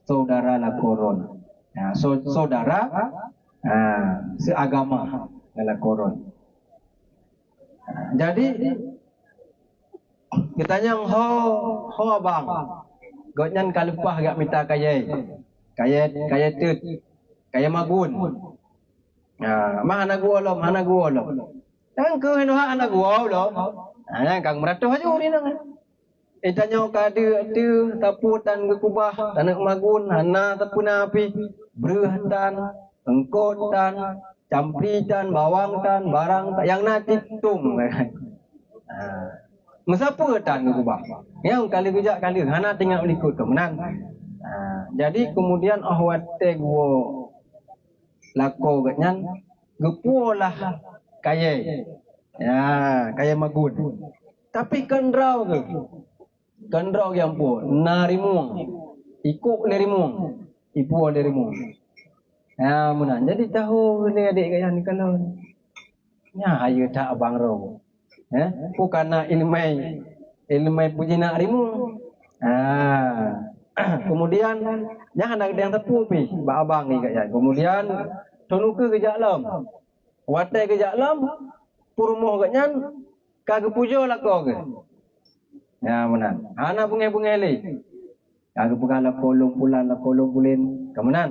saudara lakoron. Saudara seagama lakoron. Jadi kita yang ho abang, gotnyan kalupah gak minta kaya tut, kaya magun. Mana gua lo, yang ke henoha anak gua lo, yang kang meratuh aja uri nang. Itanya kade tu taputan gekubah tanah magun, hana tapuna api, berhatan, engkotan, campritan, bawangtan, barang yang natitung. Mesapa tan gekubah? Yang kali gejak kali hana tinggal ikut kemenan. Jadi kemudian ahwate gua lako gatnyan gepulah kaya. Kaya magun. Tapi kendrau ke. Kendrok yang pu narimung ikut lerimung ipu lerimung. Ya mana jadi tahu ni adik kaya ni kalau nya ayo tak abang ro. Bukanna ilmai puji nak rimung. Kemudian jangan ada yang tepu pi ba abang ni kaya. Kemudian tonuke ke jalam. Watai ke jalam purmoh kanya kage pujo lah kau ke. Ya mana. Ana bungai-bungai le. Kage pugala kolong bulan la kolong bulen. Kemudian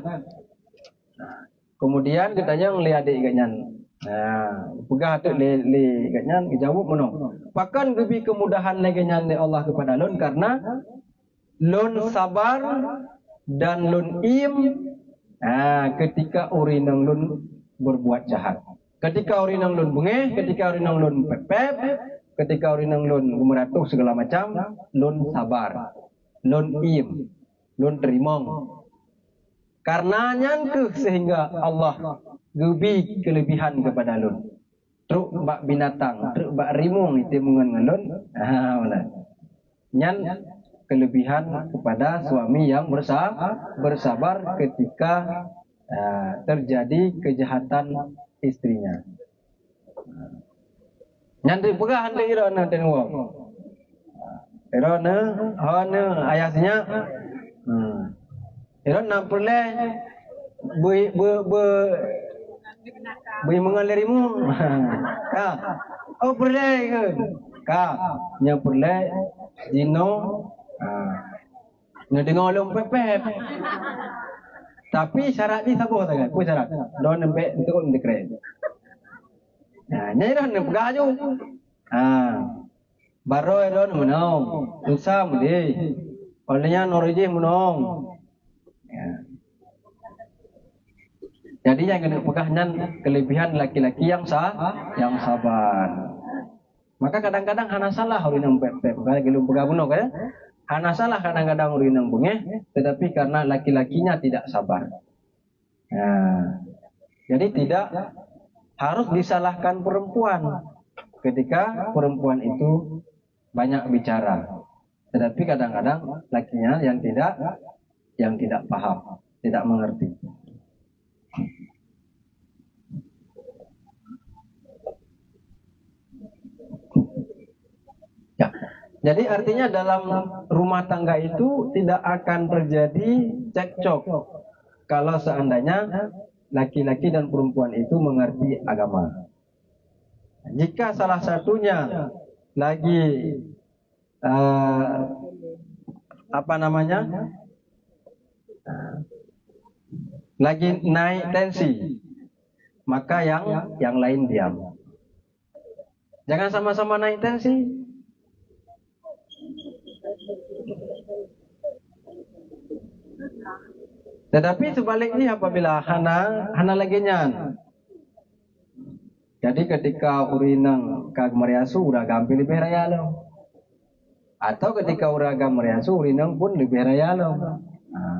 kemudian katanya ngelihat adik ganyan. Pegah tu le ganyan dijawab menong. Pakan lebih kemudahan lagi ganyan Allah kepada lon karena lon sabar dan lon ketika urinang lon berbuat jahat. Ketika urinang lon bengeh, ketika urinang lon pepep, ketika urinang lon meratuh segala macam, lon sabar, lon lon terimong. Karenanya sehingga Allah gebi kelebihan kepada lun. Truk bak binatang, truk bak rimung itu mengenalun. Nyan kelebihan kepada suami yang bersabar ketika terjadi kejahatan istrinya. Nyan dipegah hande irona ten wong. Irona hane ayasnya. Iron nak perle bui mengalirimu. Oh perle ke? Nya perle dino nya dengar lom pepep. Tapi syarat ni sabo sangat. Apa syarat? Don nembe untuk dekret. Nya iron nak pegah ju. Baro iron menong. Susah mudi. Olehnya norije menong. Jadi yang kena pegahnya kelebihan laki-laki yang sabar. Maka kadang-kadang hana salah urinang pepep. Kalau belum pegah bunuh kan? Hana salah kadang-kadang urinang bungeh, tetapi karena laki-lakinya tidak sabar. Jadi tidak harus disalahkan perempuan ketika perempuan itu banyak bicara. Tetapi kadang-kadang lakinya yang tidak paham, tidak mengerti. Ya, jadi artinya dalam rumah tangga itu tidak akan terjadi cekcok kalau seandainya laki-laki dan perempuan itu mengerti agama. Jika salah satunya lagi lagi naik tensi, maka yang lain diam. Jangan sama-sama naik tensi. Tetapi sebaliknya apabila hana lagi nyan. Jadi ketika urinang kag mariasu uragam pilih raya lo. Atau ketika uragam mariasu urinang pun lebih raya lo.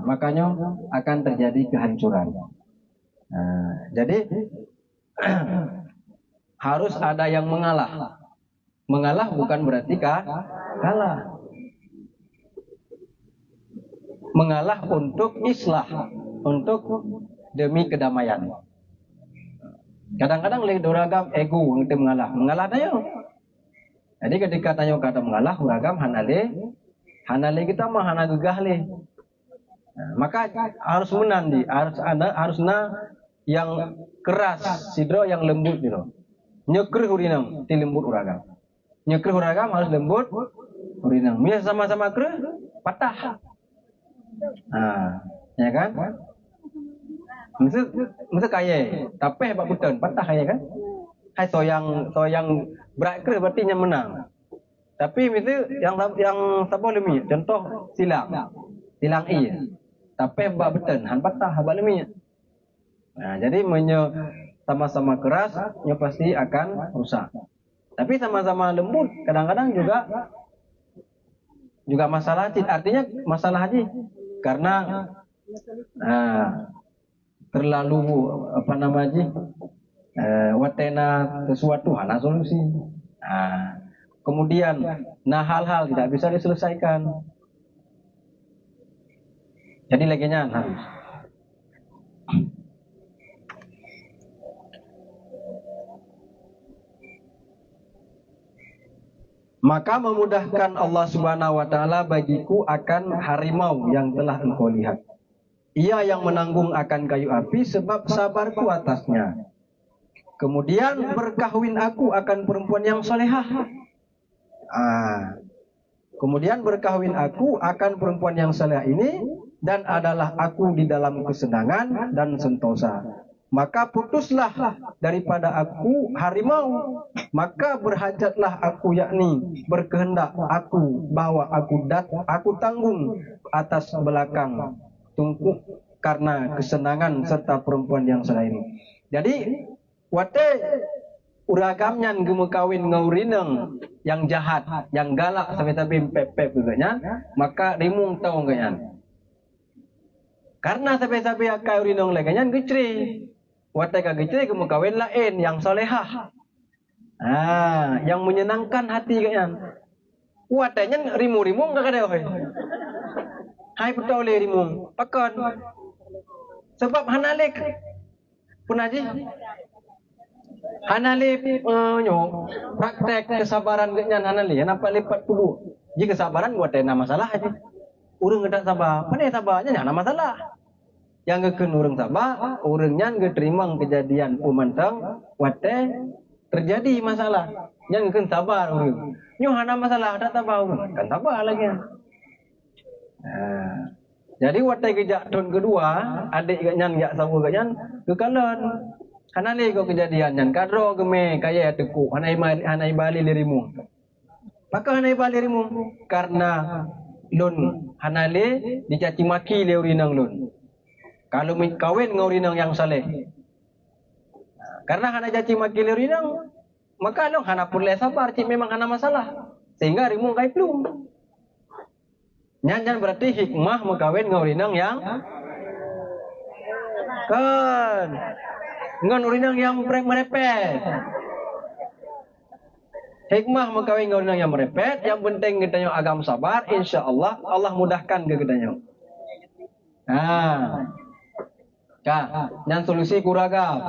Makanya akan terjadi kehancuran. Jadi harus ada yang mengalah. Mengalah bukan berarti kalah. Mengalah untuk islah, untuk demi kedamaian. Kadang-kadang lagi doragam ego itu mengalah tayo. Jadi ketika tayo kata mengalah, uragam hanale kita mah hana gegah le. Maka harus menandi, harus yang keras, sidro yang lembut gitu. Nyekrih urinang, ti lembut uragam. Nyekrih uragam harus lembut urinang. Mia sama-sama kreh, patah. Ya kan? Mesti kaya, tapi hebat betul, patah kaya kan? Hai soyang berat kreh berarti yang menang. Tapi mesti yang sabo lemi, contoh silang iya. Tapi hebat betul, han patah hebat lemi. Jadi sama-sama keras, nya pasti akan rusak. Tapi sama-sama lembut, kadang-kadang juga masalah haji. Artinya masalah haji karena terlalu watena sesuatu hana solusi. Kemudian Nah, hal-hal tidak bisa diselesaikan. Jadi laginya harus. Maka memudahkan Allah Subhanahu wa taala bagiku akan harimau yang telah engkau lihat. Ia yang menanggung akan kayu api sebab sabarku atasnya. Kemudian berkahwin aku akan perempuan yang solehah. Kemudian berkahwin aku akan perempuan yang saleh ini, dan adalah aku di dalam kesenangan dan sentosa. Maka putuslah daripada aku harimau, maka berhajatlah aku, yakni berkehendak aku bahwa aku tanggung atas belakang tungku karena kesenangan serta perempuan yang saleh ini. Jadi wate uragamnya gemu kawin ngaurineng yang jahat, yang galak sampai pep beganya, maka rimung tahu ganyan. Karena sampai akai urineng leganyan gecri. Wate ka gecri gemu kawin lain yang solehah. Yang menyenangkan hati ganyan. Watenya rimu-rimu enggak ada. Hai betul le rimu. Pakon. Sebab hanalik punaji hanali praktek kesabaran ganyan hanali apa lipat dulu. Jika kesabaran buat ada masalah aja. Urang ngedak sabar, pandai sabarnya nyana masalah. Yang ngeken urang sabar, urangnya ngeterima kejadian umantang wate terjadi masalah. Yang ngeken sabar urang. Nyo hana masalah ada sabar urang, kan sabar lagi. Jadi wate kejak tahun kedua, adik ganyan gak sabu ganyan kekalan. Hanali kau kejadian yang kadro geme kaya teku hanai bali lirimu. Maka hanai bali lirimu karena lun hanali dicaci maki le urinang lun. Kalau kawin ngaurinang yang saleh. Karena hana caci maki le urinang, maka long hana pun le sabar cik memang hana masalah. Sehingga rimu kai plum. Nyanyan berarti hikmah mengkawin ngaurinang yang kan ngan urinang yang merepet. Hikmah mengkawin ngaurinang yang merepet, yang penting kita yang agam sabar, insya Allah Allah mudahkan ke kita yang. Yang solusi kuragam.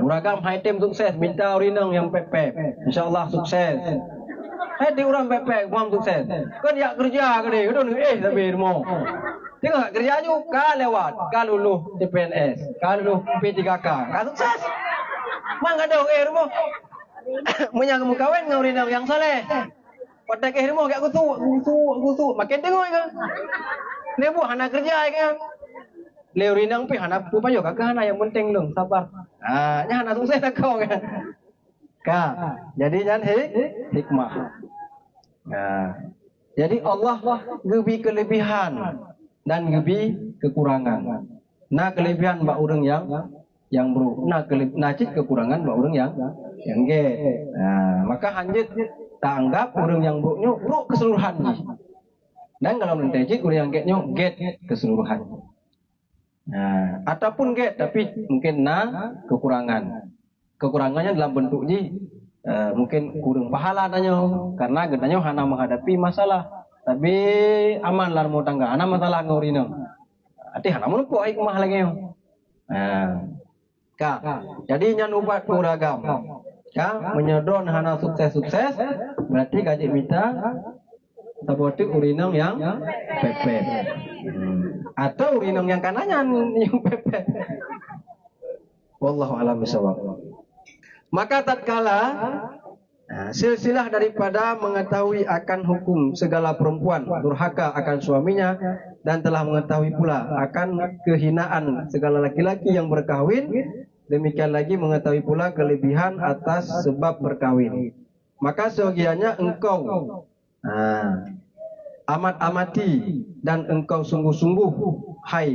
Uragam haitem sukses, minta urinang yang pepet, insya Allah sukses. Di orang pepet, buang sukses. Kan ya kerja ke dia, kan tapi mau. Tengok kerja juga lewat, luluh CPNS, luluh P3K, sukses. Mang ada rumah. Menyang kamu kawin ngaurinang yang saleh. Pada ke rumah gak gutu. Makin tengok kan. Lebu hana kerja kan. Leurinang pi hana tu payo kakak hana yang penting dong sabar. Nya hana sukses tak kau kan. Jadi jangan hikmah. Jadi Allah gebi kelebihan dan gebi kekurangan. Nah kelebihan mbak urang yang bro. Nah kekurangan mbak urang yang ge. Maka hanjit tak anggap urang yang bro keseluruhan. Dan kalau mentejik urang yang get keseluruhan. Ataupun get tapi mungkin kekurangan. Kekurangannya dalam bentuk mungkin kurang pahala tanya karena gedanya hana menghadapi masalah. Tapi aman lah mau tangga, hana masalah ngorino. Ati hana menepuk hikmah lagi. Jadi nyan ubat kuragam. Menyodon hana sukses berarti gaji minta tabotik urinong yang pepet. Atau urinong yang kanannya yang pepet. Wallahu a'lam bishawab. Maka tatkala silsilah daripada mengetahui akan hukum segala perempuan durhaka akan suaminya dan telah mengetahui pula akan kehinaan segala laki-laki yang berkahwin, demikian lagi mengetahui pula kelebihan atas sebab berkahwin. Maka seyogianya engkau amat-amati dan engkau sungguh-sungguh hai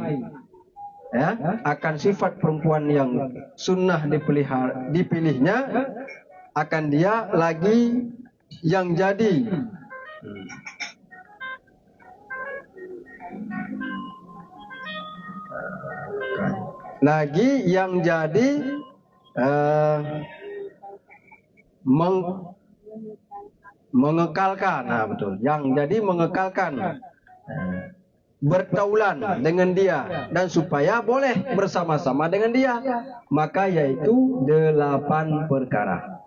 akan sifat perempuan yang sunnah dipilihnya, akan dia lagi yang jadi mengekalkan, betul. Yang jadi mengekalkan, bertaulan dengan dia dan supaya boleh bersama-sama dengan dia, maka yaitu 8 perkara.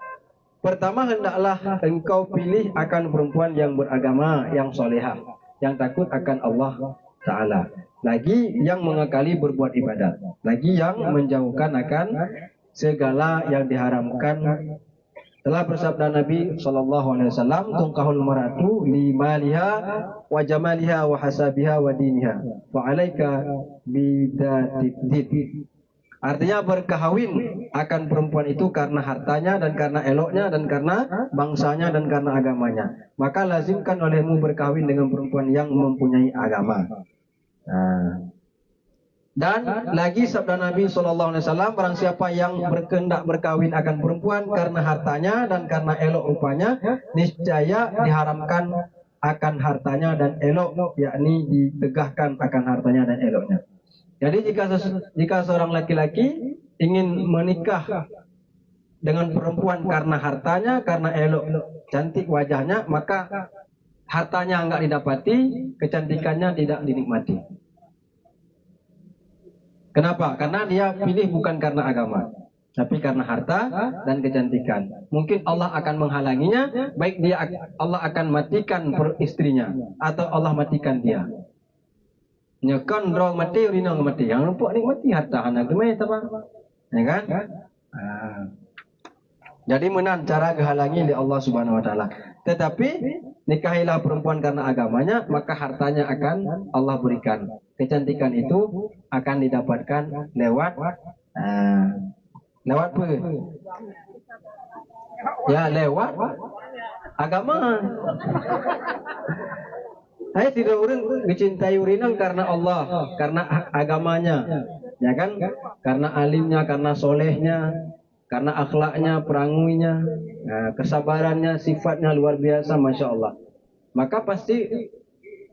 Pertama, hendaklah engkau pilih akan perempuan yang beragama, yang solehah, yang takut akan Allah Ta'ala. Lagi yang mengakali berbuat ibadat. Lagi yang menjauhkan akan segala yang diharamkan. Telah bersabda Nabi SAW, tungkahul maratu limaliha wa jamaliha wa hasabiha wa diniha wa alaika bidatid. Artinya berkahwin akan perempuan itu karena hartanya dan karena eloknya dan karena bangsanya dan karena agamanya. Maka lazimkan olehmu berkahwin dengan perempuan yang mempunyai agama. Dan lagi sabda Nabi SAW, barang siapa yang berkehendak berkahwin akan perempuan karena hartanya dan karena elok rupanya, niscaya diharamkan akan hartanya dan elok, yakni ditegahkan akan hartanya dan eloknya. Jadi jika seorang laki-laki ingin menikah dengan perempuan karena hartanya, karena elok cantik wajahnya, maka hartanya enggak didapati, kecantikannya tidak dinikmati. Kenapa? Karena dia pilih bukan karena agama, tapi karena harta dan kecantikan. Mungkin Allah akan menghalanginya, baik Allah akan matikan istrinya atau Allah matikan dia. Nyekan drong mati, urinang mati. Yang lupa nikmati harta anak gemai apa? Ya kan? Jadi menan cara kehalangi di Allah Subhanahu Wa Taala. Tetapi nikahilah perempuan karena agamanya, maka hartanya akan Allah berikan. Kecantikan itu akan didapatkan lewat lewat apa? Ya lewat agama. Saya tidak orang mencintai urinang karena Allah, karena agamanya, ya kan? Karena alimnya, karena solehnya, karena akhlaknya, peranguinya, kesabarannya, sifatnya luar biasa, masya Allah. Maka pasti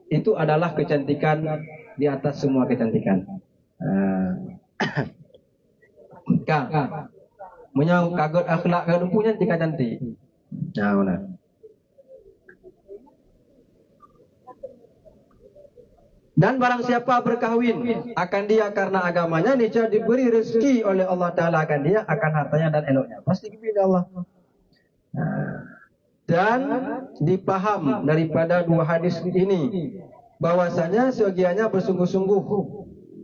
itu adalah kecantikan di atas semua kecantikan. Menyang kaget akhlak kalau punya tika cantik. Nah, mana? Dan barang siapa berkahwin akan dia karena agamanya, niscaya diberi rezeki oleh Allah Ta'ala akan dia, akan hartanya dan eloknya. Pasti dipilih Allah. Dan dipaham daripada 2 hadis ini, bahwasanya sebagiannya bersungguh-sungguh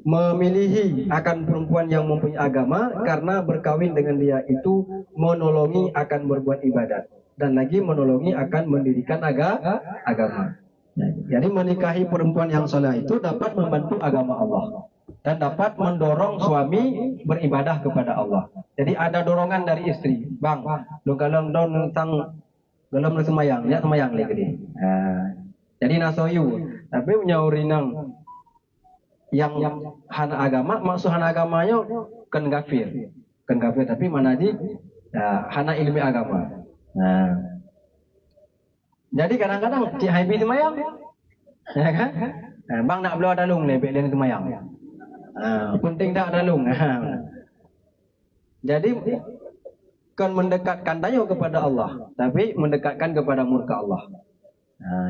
memilihi akan perempuan yang mempunyai agama, karena berkahwin dengan dia itu menolongi akan berbuat ibadat. Dan lagi menolongi akan mendirikan agama. Jadi menikahi perempuan yang saleh itu dapat membantu agama Allah dan dapat mendorong suami beribadah kepada Allah. Jadi ada dorongan dari istri, bang, lu kalau tentang dalam semayang, ya semayang lagi. Jadi nasoyu, tapi punya urinang yang hana agama, maksud hana agamanya kan kafir, tapi mana di hana ilmu agama. Jadi kadang-kadang cik Haibi semayang, ya kan? Bang nak belah dalung lebih dia semayang. Penting tak dalung. Jadi kan mendekatkan tayo kepada Allah, tapi mendekatkan kepada murka Allah.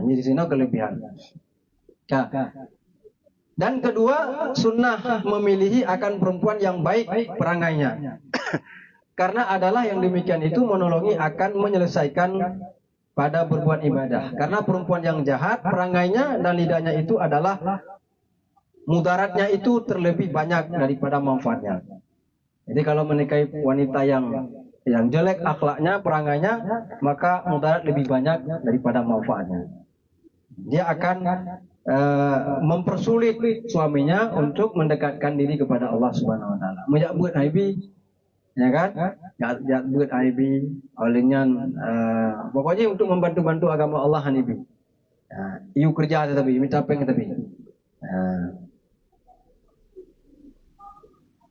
Ini di sini kelebihan. Dan kedua, sunnah memilihi akan perempuan yang baik perangainya. Karena adalah yang demikian itu menolongi akan menyelesaikan pada berbuat ibadah. Karena perempuan yang jahat, perangainya dan lidahnya itu adalah mudaratnya itu terlebih banyak daripada manfaatnya. Jadi kalau menikahi wanita yang jelek akhlaknya, perangainya, maka mudarat lebih banyak daripada manfaatnya. Dia akan mempersulit suaminya untuk mendekatkan diri kepada Allah Subhanahu Wa Taala. Menjabut Haibi, ya kan? Ya buat IB olehnya pokoknya untuk membantu agama Allah Hanibi. Iu kerja tetapi minta peng tetapi.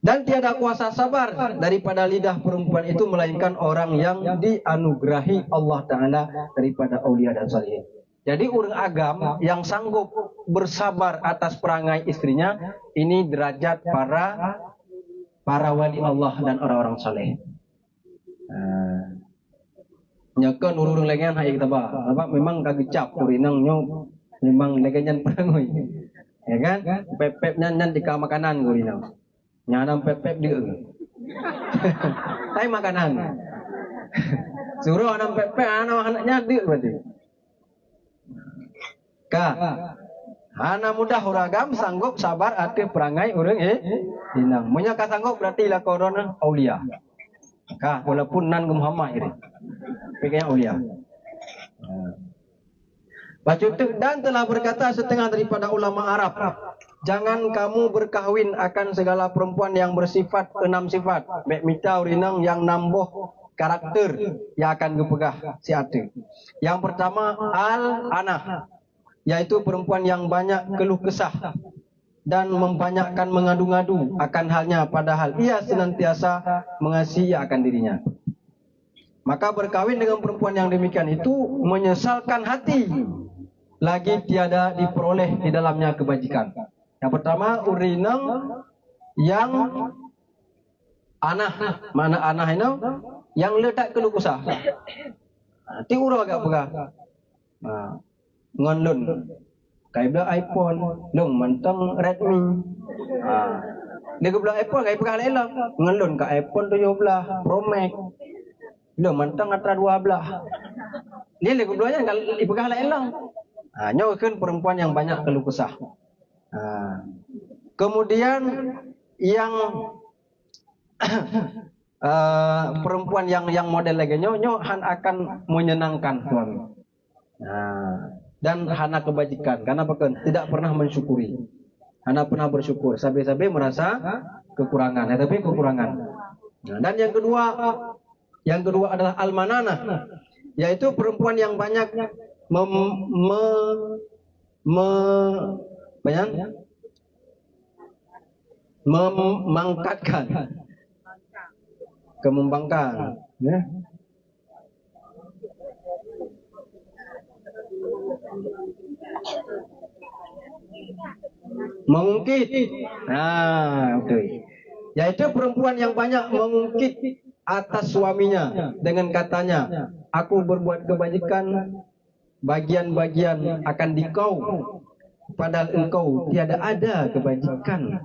Dan tiada kuasa sabar daripada lidah perempuan itu melainkan orang yang dianugerahi Allah Ta'ala daripada aulia dan salihin. Jadi orang agam yang sanggup bersabar atas perangai istrinya, ini derajat para wali Allah dan orang-orang saleh. Nyakan urung lengan hai kita ba. Apa memang kagecap urinang nyo memang leganyan perangoi. Ya kan? Pepep nyan di makanan urinang. Nyanam pepep dia. Tai makanan. Suruh anam pepep anak-anaknya dia berarti. Hana mudah uragam sanggup sabar aktif perangai urang inang. Munya ka sanggup berarti la korona aulia. Walaupun nan Muhammad ini. Pikirnya aulia. Bacutuk dan telah berkata setengah daripada ulama Arab, jangan kamu berkahwin akan segala perempuan yang bersifat 6 sifat. Mek mita urinang yang nambuh karakter yang akan gepegah si ate. Yang pertama al-anah, yaitu perempuan yang banyak keluh kesah dan membanyakkan mengadu-ngadu akan halnya padahal ia senantiasa mengasihi akan dirinya. Maka berkawin dengan perempuan yang demikian itu menyesalkan hati, lagi tiada diperoleh di dalamnya kebajikan. Yang pertama urinang yang anah, mana anah ini yang letak keluh kesah. Ti uro agak pegah. Ngonlun kai bela iPhone long mantang Redmi dia bela iPhone kai pegah lelang ngonlun ka iPhone 17 Pro Max long mantang atra 12 dia lego belanya enggak dipegah lelang nyokeun perempuan yang banyak keluh kesah. Kemudian yang perempuan yang model lagi nyo akan menyenangkan suami. Dan hana kebajikan karena bahkan tidak pernah mensyukuri, hana pernah bersyukur, sabe-sabe merasa kekurangan, tapi kekurangan. Dan yang kedua adalah almanana, yaitu perempuan yang banyak memangkatkan, kemembangkan, ya. Mengungkit, betul. Yaitu perempuan yang banyak mengungkit atas suaminya dengan katanya, aku berbuat kebajikan bagian-bagian akan dikau, padahal engkau tiada ada kebajikan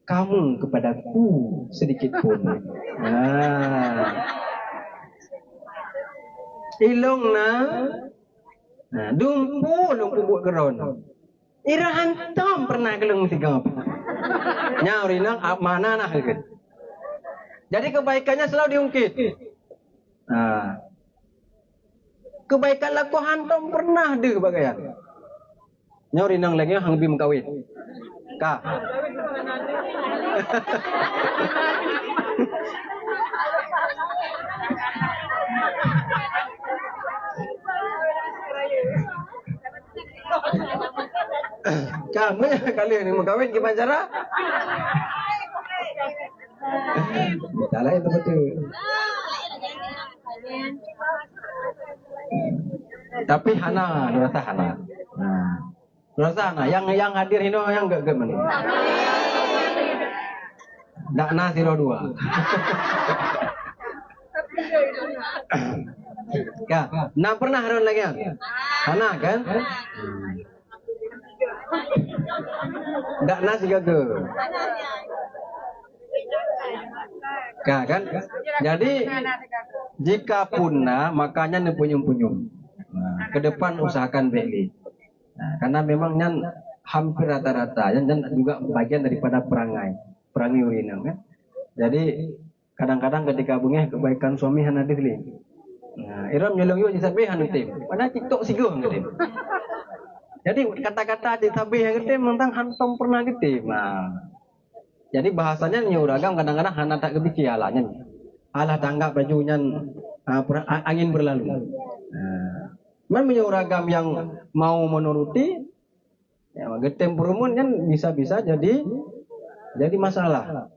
kamu kepadaku sedikit pun. Ilongna dumpu buat geron. Ira hantam pernah keleng tiga apa? Nyaurinang mana nah gitu. Jadi kebaikannya selalu diungkit. Kebaikan laku hantam pernah deh bagayan. Nyaurinang lagi hang bim kawin. Ka. Kamu ya kali ini mau kawin gimana cara? Salah itu betul. Tapi hana, dirasa hana. Dirasa hana. Yang hadir ini yang enggak gemen. Ndak nasi dua. Ya, nah pernah haron lagi ya? Hana kan? Ndak nasi gagal. Kan? Jadi jika punah makanya nepunyum-punyum. Ke depan usahakan beli. Karena memang nyan hampir rata-rata dan juga bagian daripada perangai urinang kan. Jadi kadang-kadang ketika bungeh kebaikan suami hana dihli. Iram nyolong yo disabe hanu tim. Padahal TikTok sigong gitu. Jadi kata-kata disabe yang gede mentang hantom pernah gitu. Jadi bahasanya nyuragam kadang-kadang hana tak kebikialannya. Alah tanggap bajunya angin berlalu. Man menyuragam yang mau menuruti ya getem perumun kan bisa-bisa jadi masalah.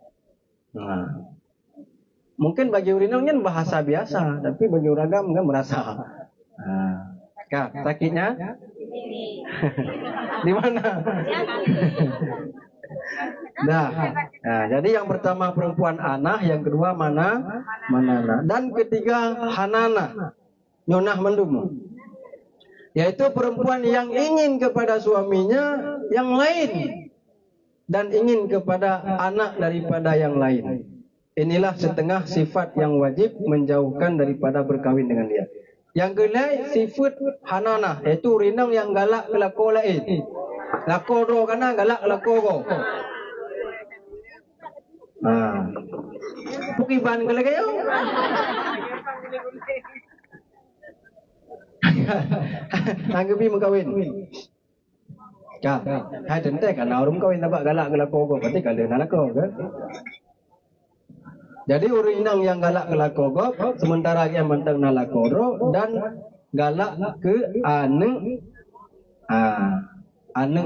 Mungkin bagi urinang kan bahasa biasa, tapi bagi uragam enggak merasa. Sakitnya di mana? Jadi yang pertama perempuan anah, yang kedua manana, dan ketiga hanana, nyonah mendum. Yaitu perempuan yang ingin kepada suaminya yang lain dan ingin kepada anak daripada yang lain. Inilah setengah sifat yang wajib menjauhkan daripada berkahwin dengan dia. Yang kedua sifat hananah, yaitu rinang yang galak kelako lain. Lako ro kana galak lako go. Pukiban ke lagi yo. Tanggapi mengkawin. Hai tentek kan orang kawin nampak galak kelako go, berarti kalau nak lako kan. Jadi urinang yang galak kelako go, sementara yang mentang nalakoro dan galak ke ane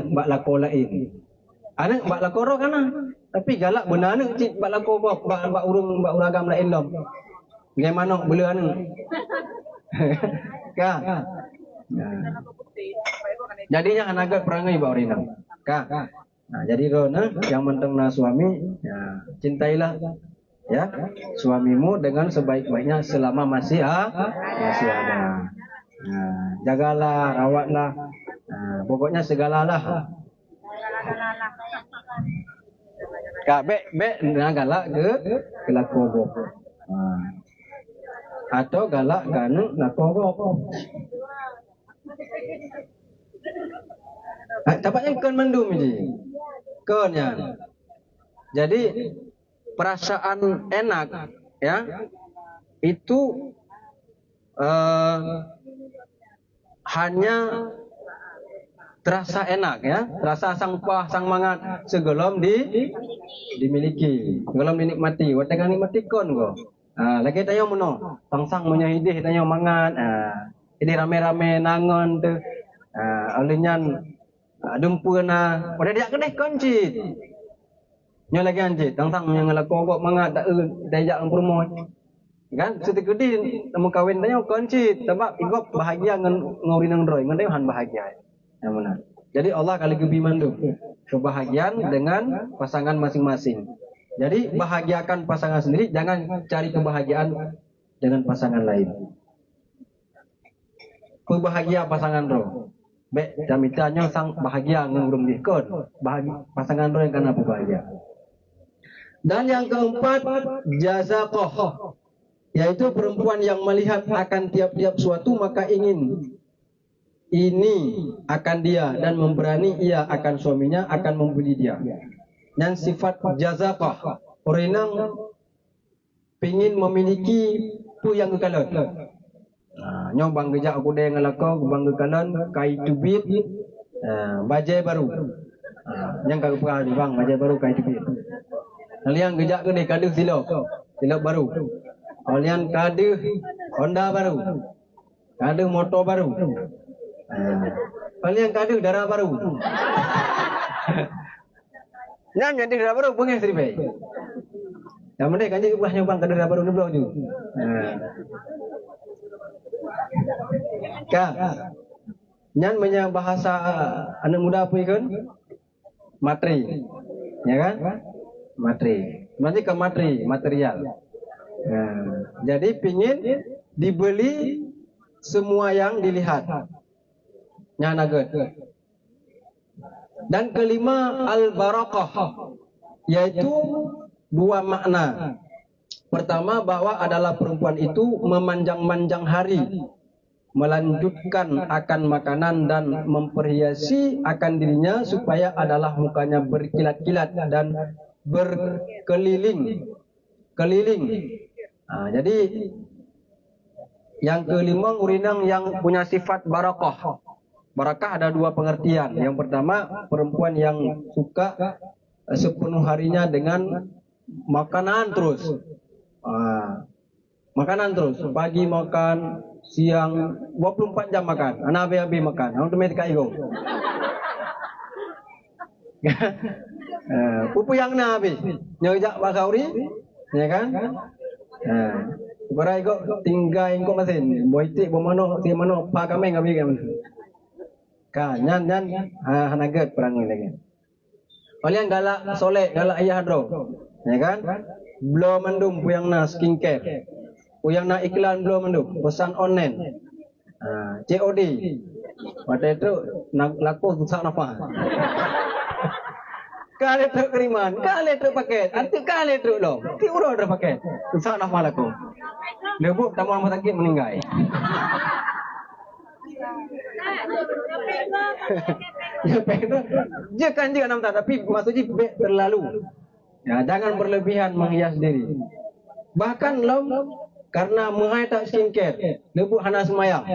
mbak lako lain. Ane mbak lakoro kana, tapi galak benar ane cik mbak lako go, mbak uragam lain dom. Bagaimana boleh ane? Kah? Jadinya anak perangai mbak urinang. Kah? Nah, jadi rona yang mentang na suami, ya, cintailah ya suamimu dengan sebaik-baiknya selama masih ada. Nah, jagalah, rawatlah. Nah, pokoknya segalalah. Kak be galak ke lakogok. Atau galak kanu lakogok. Tapatnya kon mendum ini. Konnya. Jadi perasaan enak ya itu hanya terasa enak ya, terasa sang pah sang mangat sebelum dimiliki, sebelum dinikmati. Wategang nikmati kon go. Lagi tayo mono, sang menyahidih tayo mangat. Ini rame-rame nangon tu. Alinyan dumpuna, pada dia kedeh kunci. Nyo lagi anjit, tang-tang yang ngelako kok mangat tak dajak ang promote. Kan setegedi temu kawin tayo kunci, sebab igok bahagia ngaurinang droy, ngan han bahagia. Yang mana? Jadi Allah kali gebi mandu kebahagiaan dengan pasangan masing-masing. Jadi bahagiakan pasangan sendiri, jangan cari kebahagiaan dengan pasangan lain. Kebahagia pasangan roh. Baik, jamitanya sang bahagia ngurung dikon. Bahagia pasangan roh yang kena bahagia. Dan yang keempat, jazaqah, yaitu perempuan yang melihat akan tiap-tiap suatu maka ingin ini akan dia dan memberani ia akan suaminya akan membeli dia. Dan sifat jazaqah, orang pingin memiliki tu yang kekalon. Nyong bang gejak aku dia ngelako bang kekalon kai tubit bajai baru. Yang kagak pernah bang bajai baru kai tubit. Kalian gejak ke ni kadu silok baru. Kalian kadu Honda baru. Kadu motor baru. Kalian kadu darah baru. Yang jadi darah baru pengen seribai. Yang penting kan jadi buah nyobang kadu darah baru ni belum tu. Kak, nyan banyak bahasa anak muda apa ikon? Materi, ya kan? Materi, berarti ke materi, material. Jadi pingin dibeli semua yang dilihat. Nyan agak. Dan kelima al-barakah, yaitu dua makna. Pertama bahwa adalah perempuan itu memanjang-manjang hari, melanjutkan akan makanan dan memperhiasi akan dirinya supaya adalah mukanya berkilat-kilat dan berkeliling. Jadi yang kelima urinang yang punya sifat barakah. Barakah ada dua pengertian. Yang pertama perempuan yang suka sepenuh harinya dengan makanan terus. Makanan terus, pagi makan, siang 24 jam makan, anak habis makan, orang tu mesti kat ego. Pupu yang na habis, nyojak bakauri, ya kan? Berai ego tinggal ego mesin, boitik bomano, tiap mano, pak kami ngabi kan? Kan, nyan, hanaget perang ini lagi. Kalian galak soleh, galak ayah dro, ya kan? Belum mendum puyang na skincare. Yang nak iklan belum menduk, pesan online. COD. Pada itu laku susah nafas. Kali itu kiriman, kali itu paket, arti kali itu loh. Ti urut ada paket. Susah nafas laku. Lebuk tamu rumah sakit meninggal. Dia kan juga nampak, tapi maksudnya terlalu. Ya, jangan berlebihan menghias diri. Bahkan lom karena mengai tak skincare, lebuk hana semayang.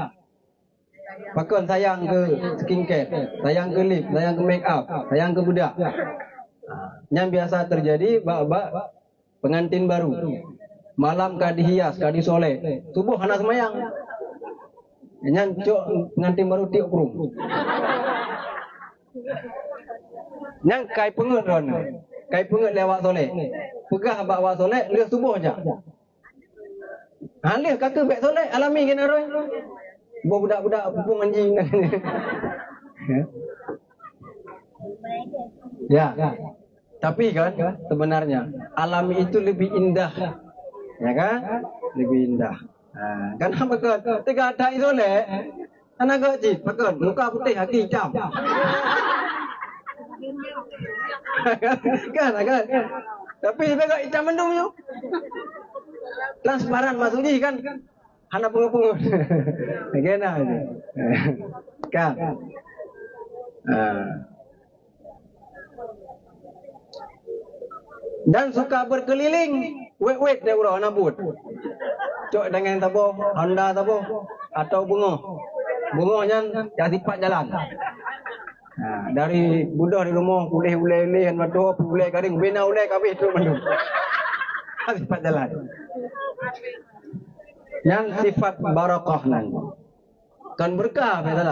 Pakon sayang ke skincare, sayang ke lip, sayang ke make up, sayang ke budak. Yang biasa terjadi bak-bak pengantin baru. Malam kadi hias, kadi soleh, subuh hana semayang. Yang cok pengantin baru tiup kurung. Yang kai pengut ron. Kai pengut lewat soleh. Pegah bak wak soleh, leh subuh aja. Leh kata bak soleh, alami kena roy. Budak-budak pupung anjing. Ya. Tapi kan sebenarnya alami itu lebih indah. Ya kan? Lebih indah. Kan pakon, tiga ada soleh. Anak gajit, pakon, muka putih, hati hitam. kan. Tapi juga hitam mendung yuk. Transparan maksudnya kan. Anak pungut-pungut. Gena aja. Kan. Dan suka berkeliling, wek dia urang nabut. Cok dengan tabo, Honda tabo atau bungonya yang sifat jalan. Dari budak di rumah uleh han madu uleh garing bina uleh kabeh tu madu. Sifat jalan. Yang sifat barakah nan. Kan berkah betul.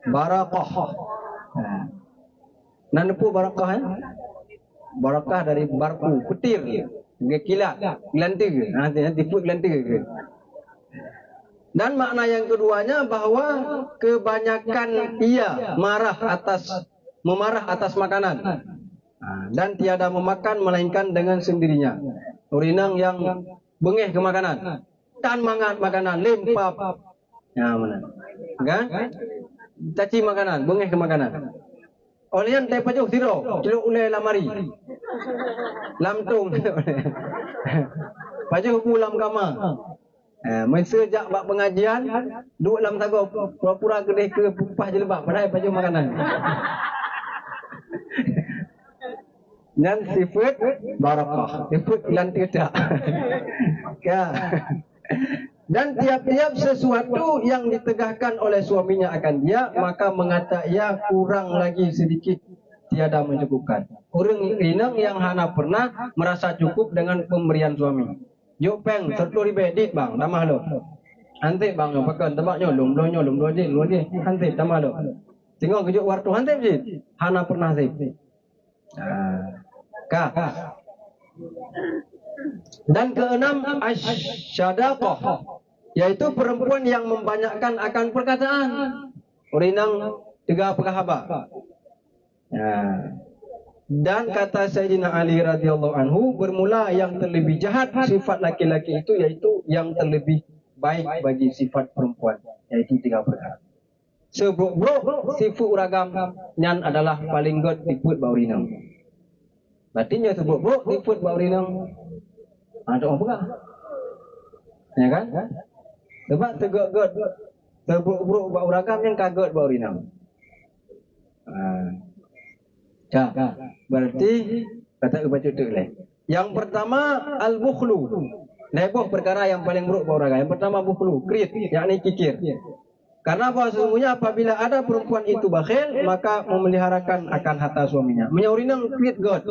Barakah. Nan pu barakah barakah dari barku, petir, kilat, gelantik, nanti put gelantik. Dan makna yang keduanya bahwa kebanyakan ia memarah atas makanan dan tiada memakan melainkan dengan sendirinya. Urinang yang bengeh ke makanan, tan mangat makanan, lempap, ya mana, kan? Caci makanan, bengeh ke makanan. Olian teh pajuh tiro, celuk uleh lamari. Lamtung. Pajuh pulam kama. Sejak bak pengajian, duduk dalam tago pura-pura kedai ke pupah je lebak, padahal pajuh makanan. Dan sifat barakah, sifat lan tidak. Ya. Dan tiap-tiap sesuatu yang ditegahkan oleh suaminya akan dia, maka mengata ia kurang lagi sedikit tiada mencukupkan. Orang inang yang hana pernah merasa cukup dengan pemberian suami. Yuk peng, sertu ribedit bang, tamah lo. Hantip bang, pakai tebaknya, lum je. Hantip, tamah lo. Tengok kejuk wartu, hantip je. Hana pernah sip. Kah. Dan keenam, asyadaqah, yaitu perempuan yang membanyakkan akan perkataan. Urinang tiga perkahaba. Dan kata Sayyidina Ali radhiyallahu anhu, bermula yang terlebih jahat sifat laki-laki itu, yaitu yang terlebih baik bagi sifat perempuan, yaitu tiga perkara. Sebruk-bruk sifat uragam yang adalah paling god tiput baurinang. Berarti sebruk-bruk tiput baurinang. Ada orang pegang. Ya kan? Sebab tegak-god terburuk-buruk bau ragam yang kagot bau rinam. Berarti kata baca tu leh. Yang pertama al-bukhlu. Leboh perkara yang paling buruk bau ragam. Yang pertama bukhlu, krit, yakni kikir. Karena apa? Sesungguhnya apabila ada perempuan itu bakhil, maka memeliharakan akan harta suaminya. Menyaurinang krit god.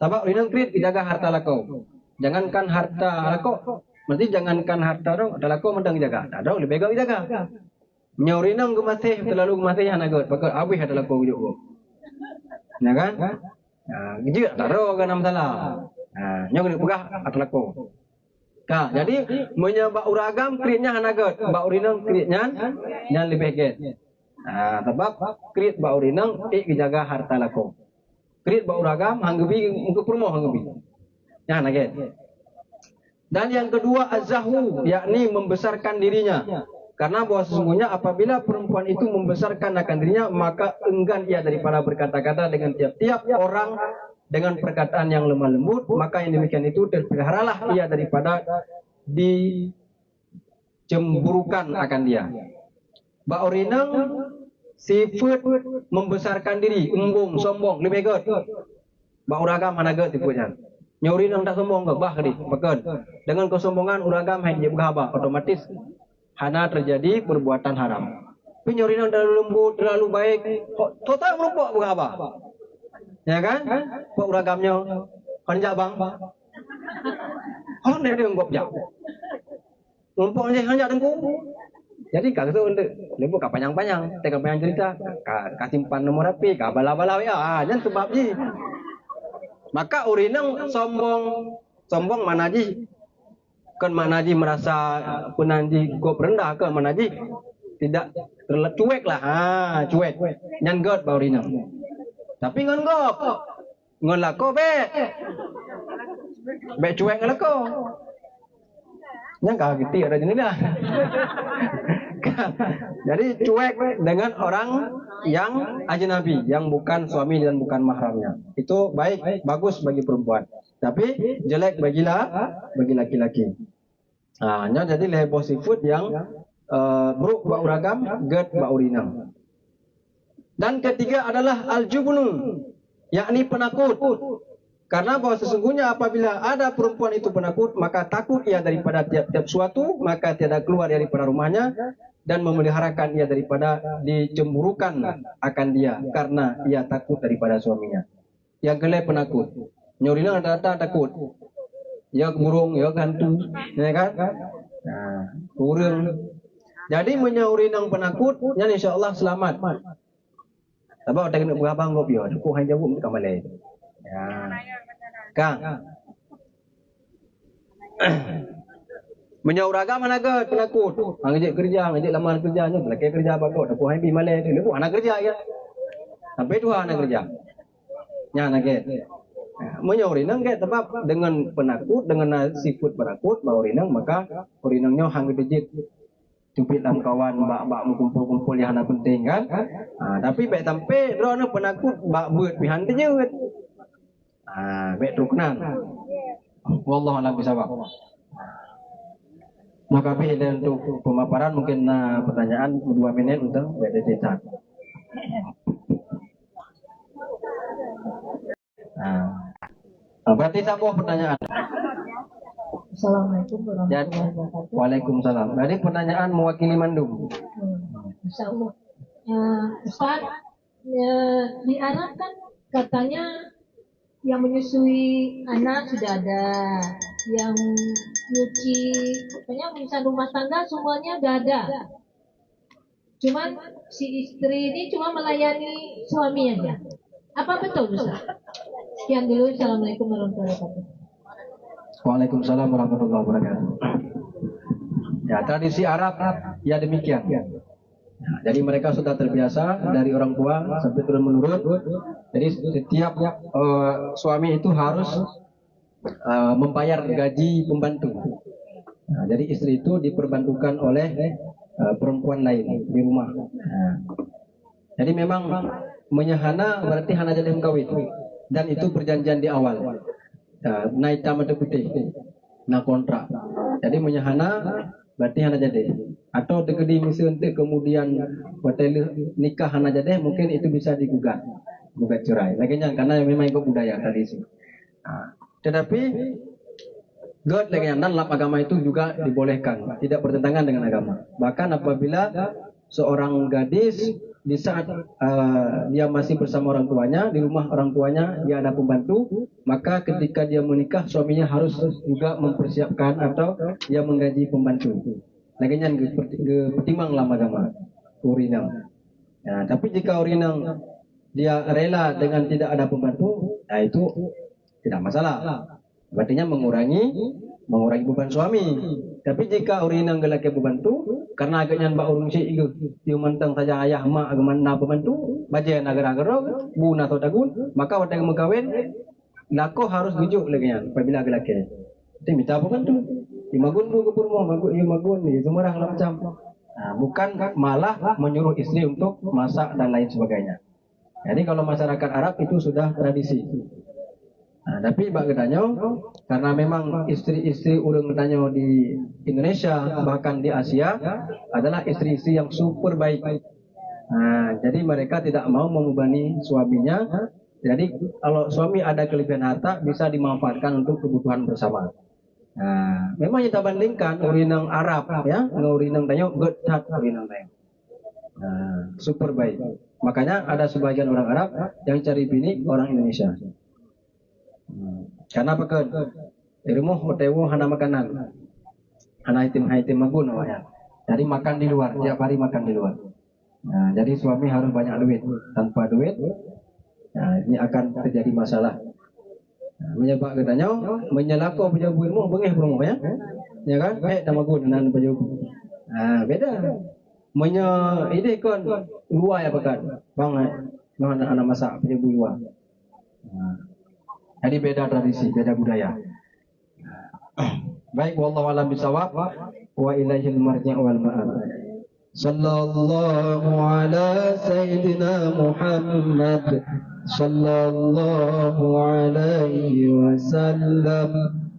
Tabak rinang krit dijaga harta lakau. Jangankan harta lakau, berarti jangankan harta dong, ada lakau mendang jaga. Tak dong, lebih baik jaga. Nyaurinang gemasih, terlalu gemasih hanagot. Pakai abih ada lakau juga. Ya kan? Gijik tak dong kan masalah. Nyong ni pegah ada lakau. Jadi menyebab uragam kritnya hanagot, bak urinang kritnya yang lebih get. Sebab krit bak urinang jaga harta lakau. Krit bak uragam hanggebi untuk permoh hanggebi. Ya naget. Dan yang kedua az-zahu, yakni membesarkan dirinya. Karena bahwa sesungguhnya apabila perempuan itu membesarkan akan dirinya, maka enggan ia daripada berkata-kata dengan tiap-tiap orang dengan perkataan yang lemah lembut, maka yang demikian itu terpeliharalah ia daripada dicemburukan akan dia. Ba'urinang sifat membesarkan diri, embung, sombong, lebih good. Ba'uragam mana good tipenya. Nyurinang tak sombong ke, bah kedi, pekan. Dengan kesombongan uragam hai dia berhabah, otomatis hana terjadi perbuatan haram. Tapi nyurinang terlalu lembut, terlalu baik, total merupakan berhabah. Ya kan? Pak uragamnya kanjak bang. Oh, dia enggak jauh. Numpang aja kanjak dengku. Jadi kalau itu untuk lebu ka panjang-panjang, teka panjang cerita, ka simpan nomor HP, ka bala-bala ya, jangan sebab ji. Maka urinang sombong manaji. Kan manaji merasa penanji go rendah ke manaji tidak cuek lah, cuek. Nyan god ba urinang. Tapi ngan gop. Ngan lako be. Be cuek ngan lako. Yang kagak gitu ada jenis dah. Jadi cuek dengan orang yang ajnabi, yang bukan suami dan bukan mahramnya. Itu baik, bagus bagi perempuan. Tapi jelek bagi laki-laki. Nah, jadi lehebo sifat yang buruk ba uragam, ged ba urinang. Dan ketiga adalah al-jubnu, yakni penakut. Karena bahwa sesungguhnya apabila ada perempuan itu penakut, maka takut ia daripada tiap-tiap suatu, maka tiada keluar daripada rumahnya dan memeliharakan ia daripada dicemburukan akan dia karena ia takut daripada suaminya. Yang kelai penakut. Nyurina ada takut. Ya burung, ya gantung, ya kan? Nah, burung. Jadi menyaurinang penakut, yang insya-Allah selamat. Sebab tak kena berabang kau biar, aku hanya jawab dekat Malay. Ya. Kang. Menyauraga mana ke penakut. Ngajak kerja, ngajak lamaran kerjanya, lelaki kerja bagus, aku hanya bi Malay tu, aku anak kerja ya. Sampai dua anak kerja. Nya nak ke. Menyaurinang ke sebab dengan penakut, dengan sifat penakut, bau rinang maka urinangnya hang digit. Cupit dalam kawan bak kumpul-kumpul yang hana penting kan. Tapi baik sampai drone penakut bak buat pihan tenyut. Baik ruknan. Wallahu a'lam bishawab. Maka dan untuk pemaparan mungkin pertanyaan 2 menit untuk cerita. Berarti sebuah pertanyaan. Assalamualaikum warahmatullahi wabarakatuh. Waalaikumsalam. Jadi pertanyaan mewakili mandum. Ustaz, di Arab kan katanya yang menyusui anak sudah ada, yang nyuci, pokoknya urusan rumah tangga semuanya sudah ada. Cuman si istri ini cuma melayani suami aja. Apa betul Ustaz? Sekian dulu. Assalamualaikum warahmatullahi wabarakatuh. Waalaikumsalam warahmatullahi wabarakatuh. Ya, tradisi Arab ya demikian. Nah, jadi mereka sudah terbiasa dari orang tua sampai turun menurun. Jadi setiap suami itu harus membayar gaji pembantu. Nah, jadi istri itu diperbantukan oleh perempuan lain di rumah. Nah, jadi memang menyahana berarti hana jadi kawin dan itu perjanjian di awal. Naik tamat putih, kontrak. Jadi menyahana berarti hana jadi. Atau degedi misi untuk kemudian batal nikah hana jadi, mungkin itu bisa digugat cerai. Laginya karena memang ikut budaya tradisi. Tetapi God laginya dan lap agama itu juga dibolehkan, tidak bertentangan dengan agama. Bahkan apabila seorang gadis di saat dia masih bersama orang tuanya, di rumah orang tuanya dia ada pembantu, maka ketika dia menikah suaminya harus juga mempersiapkan atau dia menggaji pembantu. Laginya pertimbang dalam agama urinang. Nah, tapi jika urinang dia rela dengan tidak ada pembantu, nah itu tidak masalah. Artinya mengurangi beban suami. Tapi jika urinang gelak pembantu, karena agaknya mbak urung si itu, dia mentang saja ayah mak agaknya pembantu, baca negara-negara, buna atau dagun, maka waktu yang mengkawin, lako harus bujuk lagi apabila gelak. Dia minta apa kan tu? Imagun bu ke rumah, imagun ni semua orang macam. Nah, bukan malah menyuruh istri untuk masak dan lain sebagainya. Jadi kalau masyarakat Arab itu sudah tradisi. Nah, tapi bak gedanyo karena memang istri-istri urang gedanyo di Indonesia bahkan di Asia adalah istri-istri yang super baik. Nah, jadi mereka tidak mau membebani suaminya. Jadi kalau suami ada kelebihan harta bisa dimanfaatkan untuk kebutuhan bersama. Nah, memang kita bandingkan urinang Arab ya, urinang tanyo gedat urinang tanyo. Nah, super baik. Makanya ada sebagian orang Arab yang cari bini orang Indonesia. Karena apa kan? Di rumah hotewo hana makanan, hana item magun awalnya. Jadi makan di luar, tiap hari makan di luar. Nah, jadi suami harus banyak duit. Tanpa duit, nah, ini akan terjadi masalah. Menyebab katanya menyelako punya buirmu bengeh promo ya. Ya kan? Nama gun nan baju. Ah, beda. Ide kon luar ya pekan. Bang anak masak punya buir. Nah, jadi beda tradisi, beda budaya. Baik, wallahu a'lam bishawab wa ilaihil marji' wal ma'ab. Sallallahu ala sayyidina Muhammad sallallahu alaihi wasallam.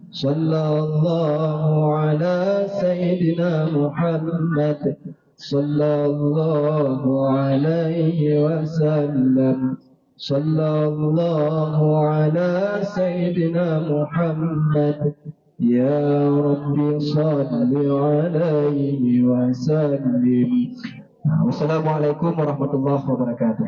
Sallallahu ala sayyidina Muhammad sallallahu alaihi wasallam. Sallallahu ala sayyidina Muhammad. Ya Rabbi salli alaihi wa sallim. Wassalamualaikum warahmatullahi wabarakatuh.